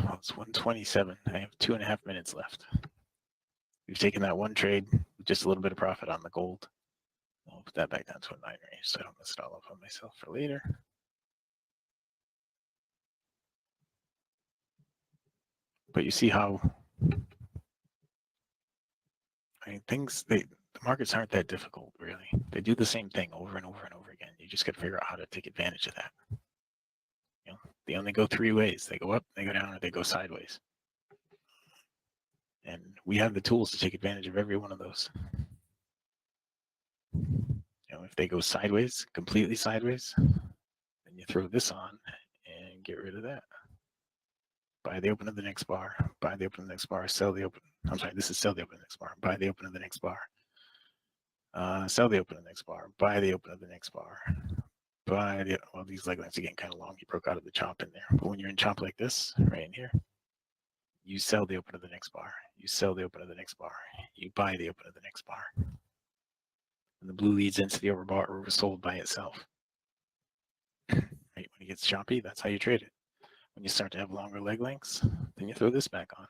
well, it's 1:27. I have 2.5 minutes left. We've taken that one trade with just a little bit of profit on the gold. I'll put that back down to a 9 range so I don't mess it all up on myself for later. But you see how, I mean, the markets aren't that difficult, really. They do the same thing over and over and over again. You just got to figure out how to take advantage of that. They only go 3 ways. They go up, they go down, or they go sideways. And we have the tools to take advantage of every one of those. If they go sideways, completely sideways, then you throw this on and get rid of that. Buy the open of the next bar, buy the open of the next bar, sell the open. I'm sorry, this is sell the open of the next bar, buy the open of the next bar. Sell the open of the next bar, buy the open of the next bar. Well, these leg lengths are getting kind of long. You broke out of the chop in there. But when you're in chop like this, right in here, you sell the open of the next bar. You sell the open of the next bar. You buy the open of the next bar. And the blue leads into the overbought or oversold by itself. Right? When it gets choppy, that's how you trade it. When you start to have longer leg lengths, then you throw this back on.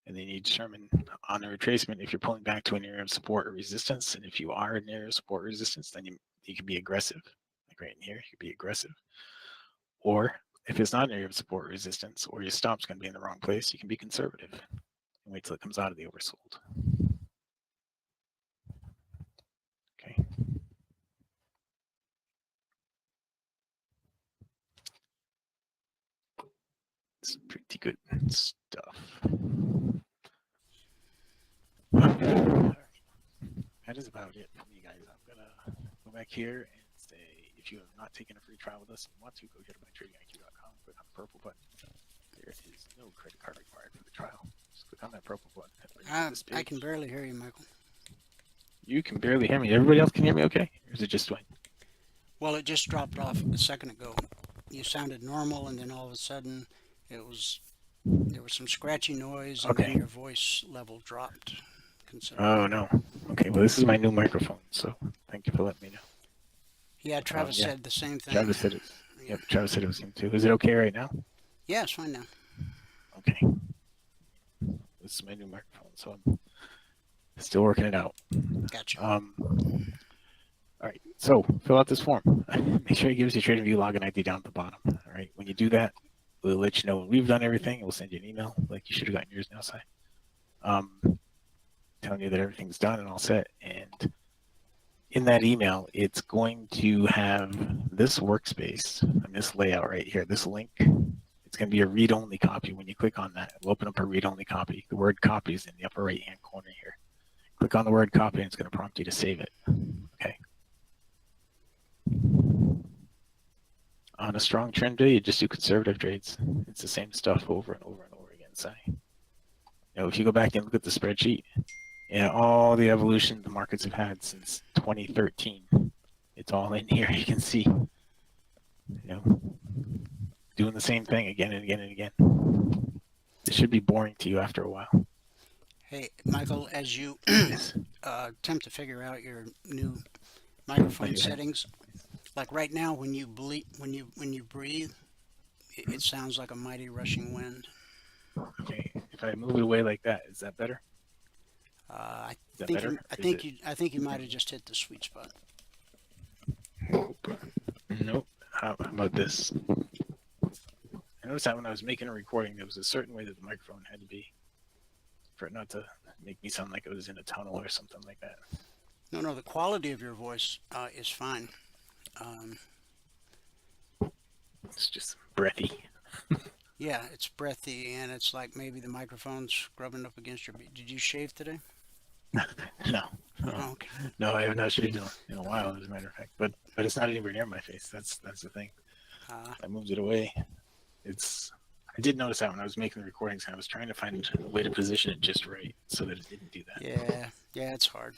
And then you determine on the retracement if you're pulling back to an area of support or resistance. And if you are in an area of support or resistance, then you can be aggressive. Like right in here, you can be aggressive. Or if it's not an area of support or resistance, or your stop's going to be in the wrong place, you can be conservative and wait till it comes out of the oversold. Okay. It's pretty good stuff. That is about it for me, guys. I'm going to go back here and say, if you have not taken a free trial with us and want to, go here to mytradingiq.com, click on the purple button. There is no credit card required for the trial. Just click on that purple button. I can barely hear you, Michael. You can barely hear me. Everybody else can hear me okay? Or is it just Dwayne? Well, it just dropped off a second ago. You sounded normal, and then all of a sudden, there was some scratchy noise, and then your voice level dropped considerably. Oh, no. Okay, well, this is my new microphone, so thank you for letting me know. Yeah, Travis said the same thing. Travis said it. Yep, Travis said it was him too. Is it okay right now? Yeah, it's fine now. Okay. This is my new microphone, so I'm still working it out. Gotcha. All right, so fill out this form. Make sure it gives you TradingView login ID down at the bottom. All right, when you do that, we'll let you know when we've done everything. We'll send you an email like you should have gotten yours now, Si. Telling you that everything's done and all set. And in that email, it's going to have this workspace and this layout right here, this link. It's going to be a read-only copy. When you click on that, it'll open up a read-only copy. The word copy is in the upper right-hand corner here. Click on the word copy and it's going to prompt you to save it. Okay. On a strong trend day, you just do conservative trades. It's the same stuff over and over and over again. So, if you go back and look at the spreadsheet, all the evolution the markets have had since 2013, it's all in here. You can see, doing the same thing again and again and again. It should be boring to you after a while. Hey, Michael, as you attempt to figure out your new microphone settings, like right now, when you breathe, it sounds like a mighty rushing wind. Okay, if I move it away like that, is that better? I think you might have just hit the sweet spot. Nope. How about this? I noticed that when I was making a recording, there was a certain way that the microphone had to be for it not to make me sound like I was in a tunnel or something like that. No, the quality of your voice is fine. It's just breathy. Yeah, it's breathy, and it's like maybe the microphone's scrubbing up against your. Did you shave today? No. Oh, okay. No, I have not shaved in a while, as a matter of fact. But it's not anywhere near my face. That's the thing. I moved it away. I did notice that when I was making the recordings, I was trying to find a way to position it just right so that it didn't do that. Yeah, it's hard.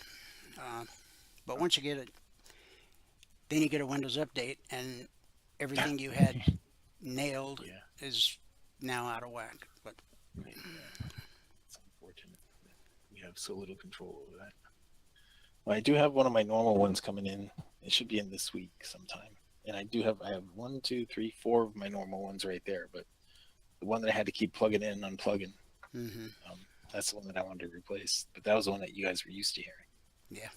But once you get it, then you get a Windows update, and everything you had nailed is now out of whack. But it's unfortunate that we have so little control over that. Well, I do have one of my normal ones coming in. It should be in this week sometime. And I have 1, 2, 3, 4 of my normal ones right there. But the one that I had to keep plugging in and unplugging, that's the one that I wanted to replace. But that was the one that you guys were used to hearing. Yeah.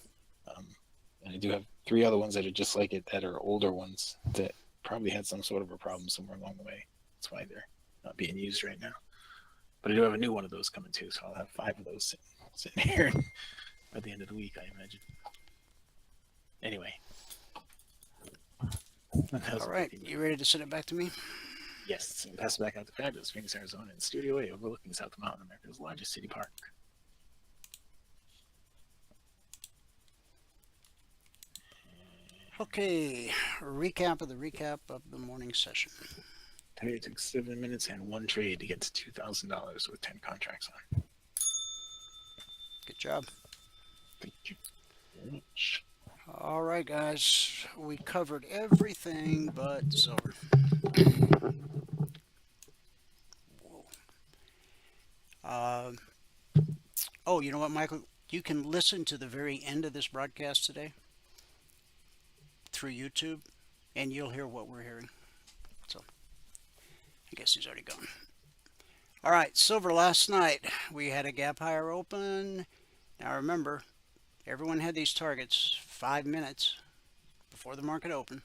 And I do have 3 other ones that are just like it, that are older ones that probably had some sort of a problem somewhere along the way. That's why they're not being used right now. But I do have a new one of those coming too, so I'll have 5 of those sitting here by the end of the week, I imagine. Anyway. All right, you ready to send it back to me? Yes, and pass it back out to fabulous Phoenix, Arizona, in Studio A, overlooking South Mountain, America's largest city park. Okay, recap of the morning session. Today it took 7 minutes and 1 trade to get to $2,000 with 10 contracts on. Good job. Thank you very much. All right, guys, we covered everything but silver. Oh, you know what, Michael? You can listen to the very end of this broadcast today through YouTube, and you'll hear what we're hearing. So, I guess he's already gone. All right, silver last night. We had a gap higher open. Now remember, everyone had these targets 5 minutes before the market opened.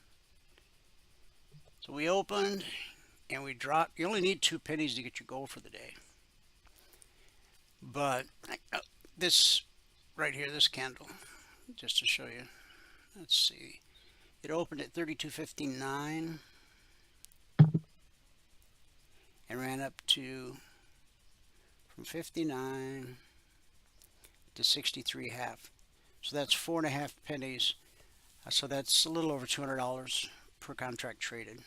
So we opened and we dropped. You only need 2 pennies to get your goal for the day. But this right here, this candle, just to show you. Let's see. It opened at 32.59 and ran up to from 59 to 63.5. So that's 4.5 pennies. So that's a little over $200 per contract traded,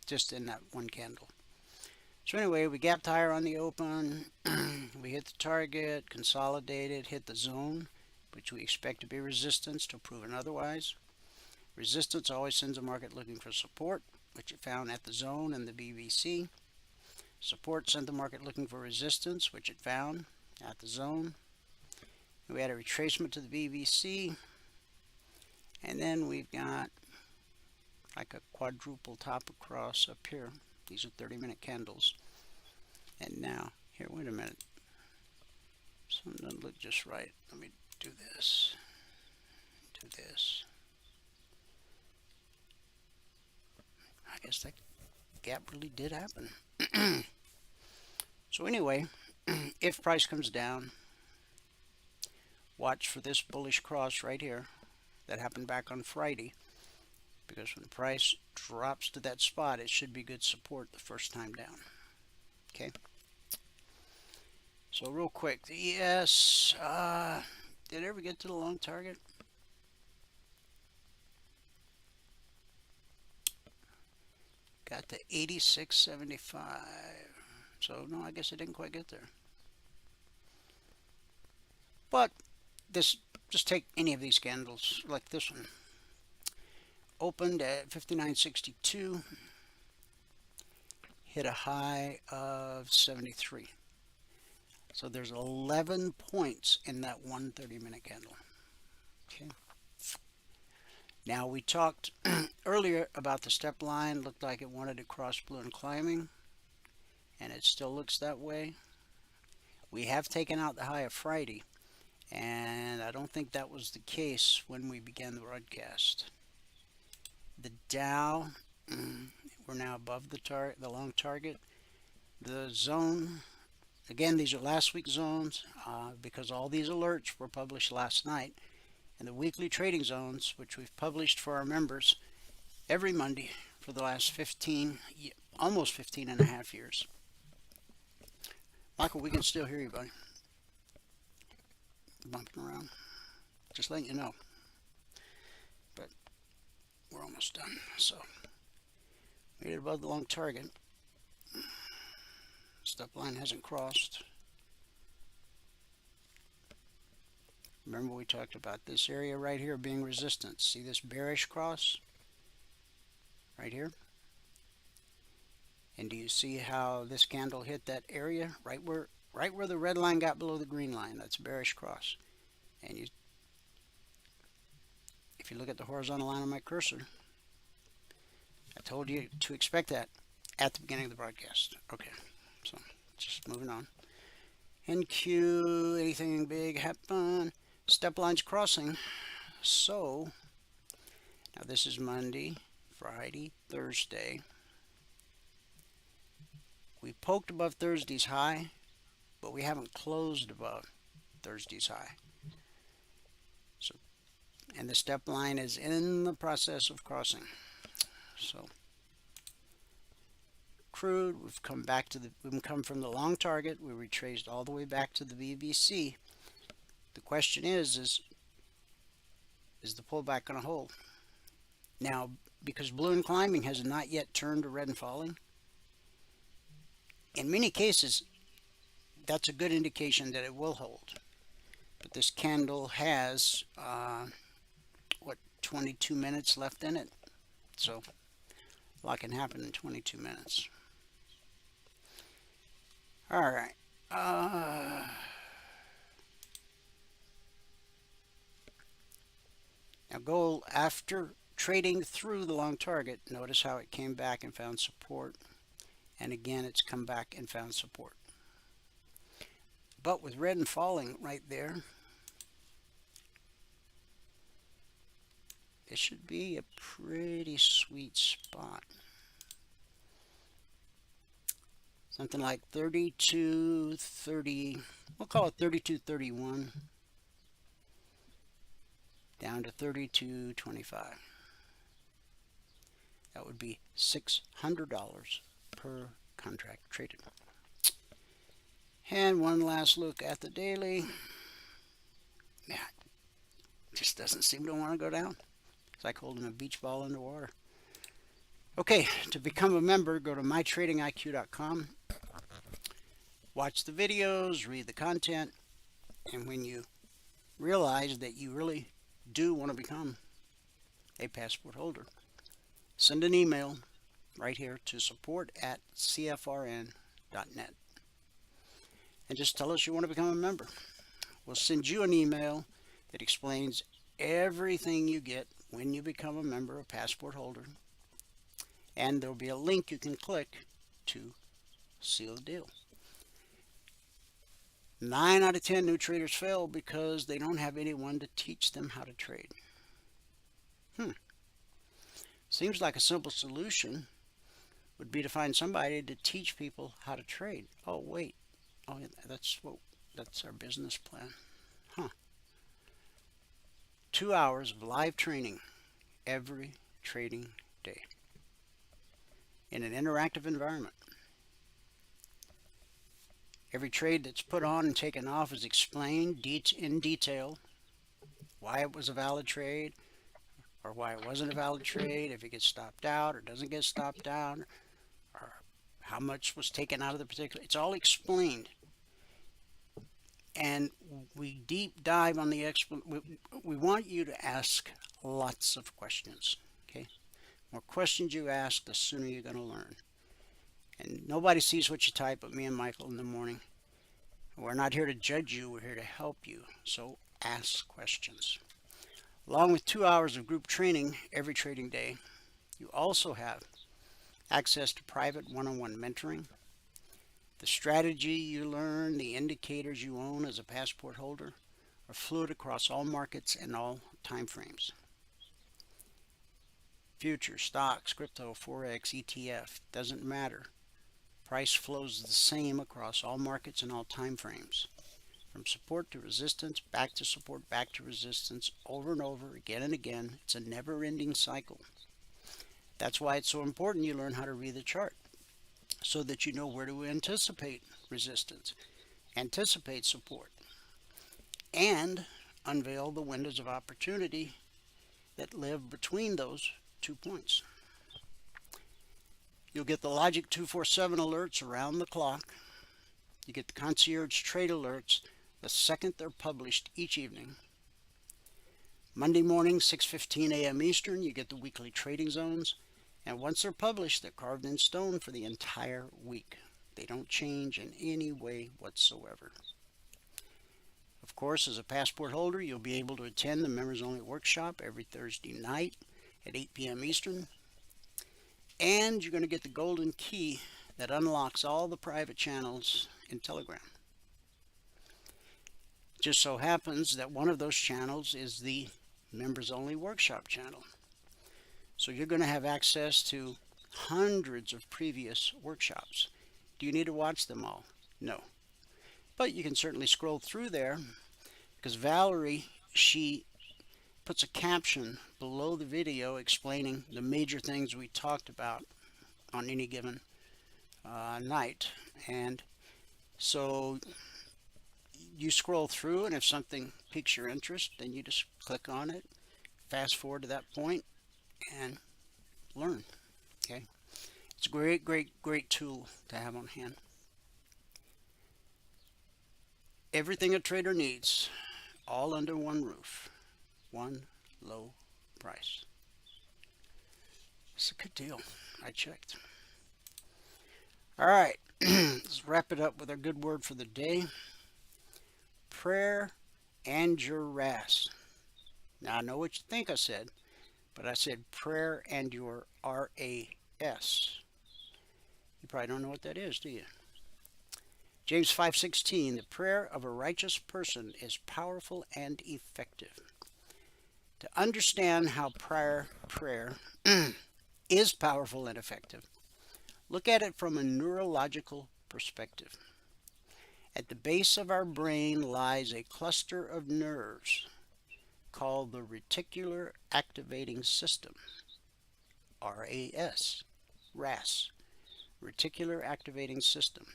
just in that one candle. So anyway, we gapped higher on the open. We hit the target, consolidated, hit the zone, which we expect to be resistance till proven otherwise. Resistance always sends a market looking for support, which it found at the zone and the BBC. Support sent the market looking for resistance, which it found at the zone. We had a retracement to the BBC, and then we've got like a quadruple top across up here. These are 30-minute candles. And now, here, wait a minute. Something doesn't look just right. Let me do this. Do this. I guess that gap really did happen. So anyway, if price comes down, watch for this bullish cross right here. That happened back on Friday, because when the price drops to that spot, it should be good support the first time down. Okay. So real quick, the ES, did it ever get to the long target? Got to 86.75. So no, I guess it didn't quite get there. But this, just take any of these candles, like this one. Opened at 59.62, hit a high of 73. So there's 11 points in that 130-minute candle. Okay. Now we talked earlier about the step line. Looked like it wanted to cross balloon climbing, and it still looks that way. We have taken out the high of Friday, and I don't think that was the case when we began the broadcast. The Dow, we're now above the long target. The zone, again, these are last week's zones because all these alerts were published last night. And the weekly trading zones, which we've published for our members every Monday for the last almost 15 and a half years. Michael, we can still hear you, buddy. Bumping around. Just letting you know. But we're almost done. So, made it above the long target. Step line hasn't crossed. Remember we talked about this area right here being resistance. See this bearish cross? Right here? And do you see how this candle hit that area? Right where the red line got below the green line. That's bearish cross. And if you look at the horizontal line on my cursor, I told you to expect that at the beginning of the broadcast. Okay, so just moving on. NQ, anything big happen? Step lines crossing. So now this is Monday, Friday, Thursday. We poked above Thursday's high, but we haven't closed above Thursday's high. So, and the step line is in the process of crossing. So crude, we've come from the long target. We retraced all the way back to the BBC. The question is the pullback going to hold? Now, because balloon climbing has not yet turned to red and falling, in many cases, that's a good indication that it will hold. But this candle has, 22 minutes left in it. So, a lot can happen in 22 minutes. All right. Now gold, after trading through the long target, notice how it came back and found support. And again, it's come back and found support. But with red and falling right there, it should be a pretty sweet spot. Something like 32.30, we'll call it 32.31. Down to 32.25. That would be $600 per contract traded. And one last look at the daily. Yeah, just doesn't seem to want to go down. It's like holding a beach ball underwater. Okay, to become a member, go to mytradingiq.com. Watch the videos, read the content, and when you realize that you really do want to become a passport holder, send an email right here to support@cfrn.net and just tell us you want to become a member. We'll send you an email that explains everything you get when you become a member, a passport holder, and there'll be a link you can click to seal the deal. 9 out of 10 new traders fail because they don't have anyone to teach them how to trade. Seems like a simple solution would be to find somebody to teach people how to trade. Oh, wait. Oh, that's our business plan. 2 hours of live training every trading day in an interactive environment. Every trade that's put on and taken off is explained in detail, why it was a valid trade or why it wasn't a valid trade, if it gets stopped out or doesn't get stopped out, or how much was taken out of the particular. It's all explained. And we deep dive on the we want you to ask lots of questions. Okay, more questions you ask, the sooner you're going to learn. And nobody sees what you type but me and Michael in the morning. We're not here to judge you, we're here to help you. So ask questions. Along with 2 hours of group training every trading day, you also have access to private one-on-one mentoring. The strategy you learn, the indicators you own as a passport holder are fluid across all markets and all time frames. Futures, stocks, crypto, Forex, ETF, doesn't matter. Price flows the same across all markets and all time frames. From support to resistance, back to support, back to resistance, over and over, again and again. It's a never-ending cycle. That's why it's so important you learn how to read the chart, so that you know where to anticipate resistance, anticipate support, and unveil the windows of opportunity that live between those 2 points. You'll get the Logic 247 alerts around the clock. You get the concierge trade alerts the second they're published each evening. Monday morning, 6:15 a.m. Eastern, you get the weekly trading zones. And once they're published, they're carved in stone for the entire week. They don't change in any way whatsoever. Of course, as a passport holder, you'll be able to attend the members only workshop every Thursday night at 8 p.m. Eastern. And you're going to get the golden key that unlocks all the private channels in Telegram. It just so happens that one of those channels is the members only workshop channel. So you're going to have access to hundreds of previous workshops. Do you need to watch them all? No. But you can certainly scroll through there, because Valerie, she puts a caption below the video explaining the major things we talked about on any given night. And so you scroll through, and if something piques your interest, then you just click on it, fast forward to that point, and learn. Okay, it's a great tool to have on hand. Everything a trader needs, all under one roof, one low price. It's a good deal. I checked. All right, let's wrap it up with our good word for the day: prayer and your RAS. Now I know what you think I said, but I said prayer and your RAS. You probably don't know what that is, do you? James 5:16, the prayer of a righteous person is powerful and effective. To understand how prayer is powerful and effective, look at it from a neurological perspective. At the base of our brain lies a cluster of nerves called the reticular activating system, RAS, reticular activating system,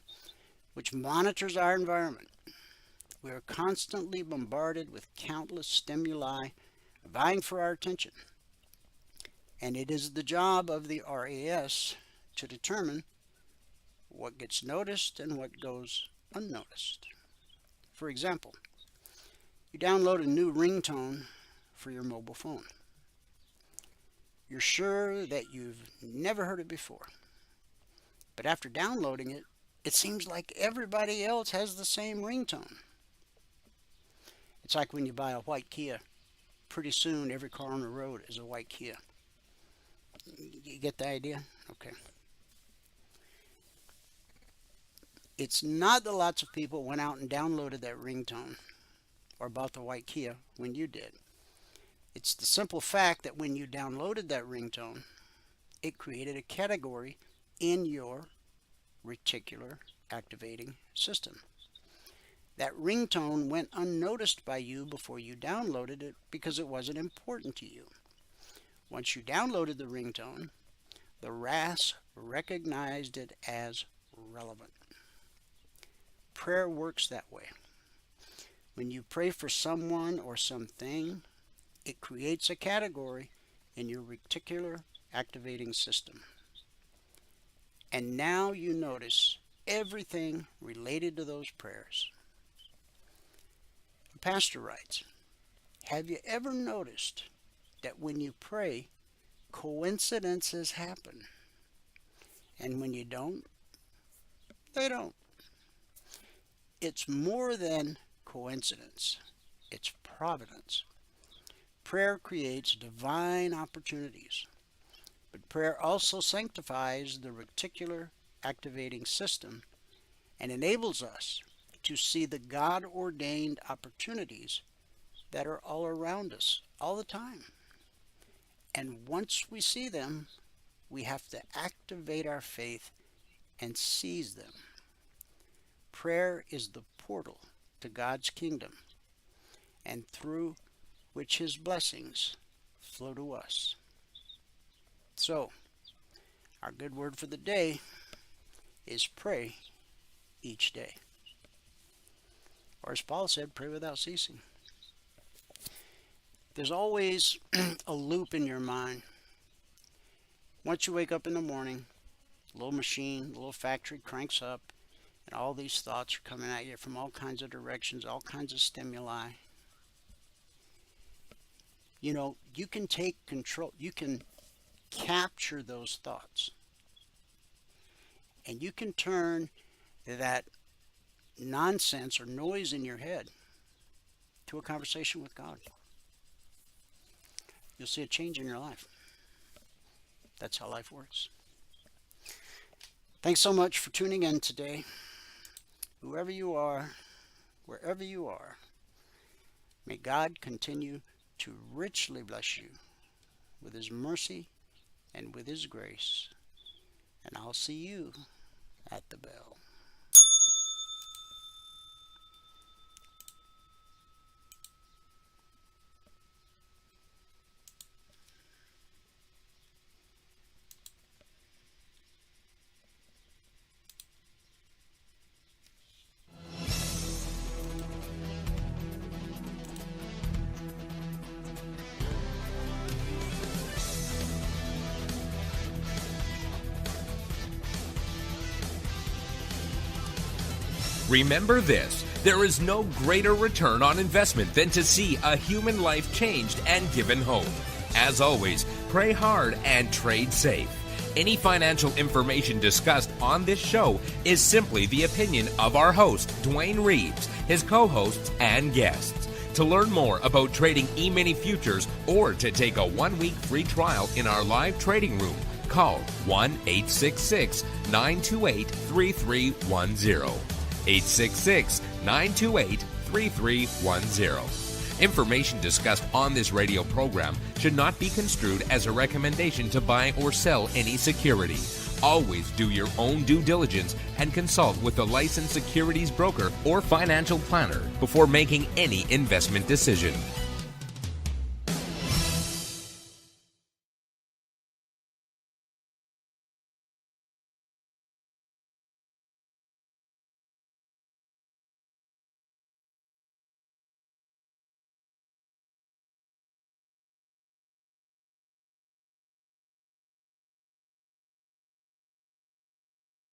which monitors our environment. We are constantly bombarded with countless stimuli vying for our attention, and it is the job of the RAS to determine what gets noticed and what goes unnoticed. For example, you download a new ringtone for your mobile phone. You're sure that you've never heard it before, but after downloading it, it seems like everybody else has the same ringtone. It's like when you buy a white Kia. Pretty soon every car on the road is a white Kia. You get the idea? Okay. It's not that lots of people went out and downloaded that ringtone or bought the white Kia when you did. It's the simple fact that when you downloaded that ringtone, it created a category in your reticular activating system. That ringtone went unnoticed by you before you downloaded it because it wasn't important to you. Once you downloaded the ringtone, the RAS recognized it as relevant. Prayer works that way. When you pray for someone or something, it creates a category in your reticular activating system. And now you notice everything related to those prayers. The pastor writes, have you ever noticed that when you pray, coincidences happen? And when you don't, they don't. It's more than coincidence. It's providence. Prayer creates divine opportunities, but prayer also sanctifies the reticular activating system and enables us to see the God-ordained opportunities that are all around us all the time. And once we see them, we have to activate our faith and seize them. Prayer is the portal to God's kingdom, and through which His blessings flow to us. So, our good word for the day is pray each day. Or as Paul said, pray without ceasing. There's always a loop in your mind. Once you wake up in the morning, the little machine, the little factory cranks up, and all these thoughts are coming at you from all kinds of directions, all kinds of stimuli. You know, you can take control, you can capture those thoughts. And you can turn that nonsense or noise in your head to a conversation with God. You'll see a change in your life. That's how life works. Thanks so much for tuning in today. Whoever you are, wherever you are, may God continue to richly bless you with His mercy and with His grace. And I'll see you at the bell. Remember this, there is no greater return on investment than to see a human life changed and given hope. As always, pray hard and trade safe. Any financial information discussed on this show is simply the opinion of our host, Dwayne Reeves, his co-hosts, and guests. To learn more about trading Emini futures or to take a 1-week free trial in our live trading room, call 1-866-928-3310. 866-928-3310. Information discussed on this radio program should not be construed as a recommendation to buy or sell any security. Always do your own due diligence and consult with a licensed securities broker or financial planner before making any investment decision.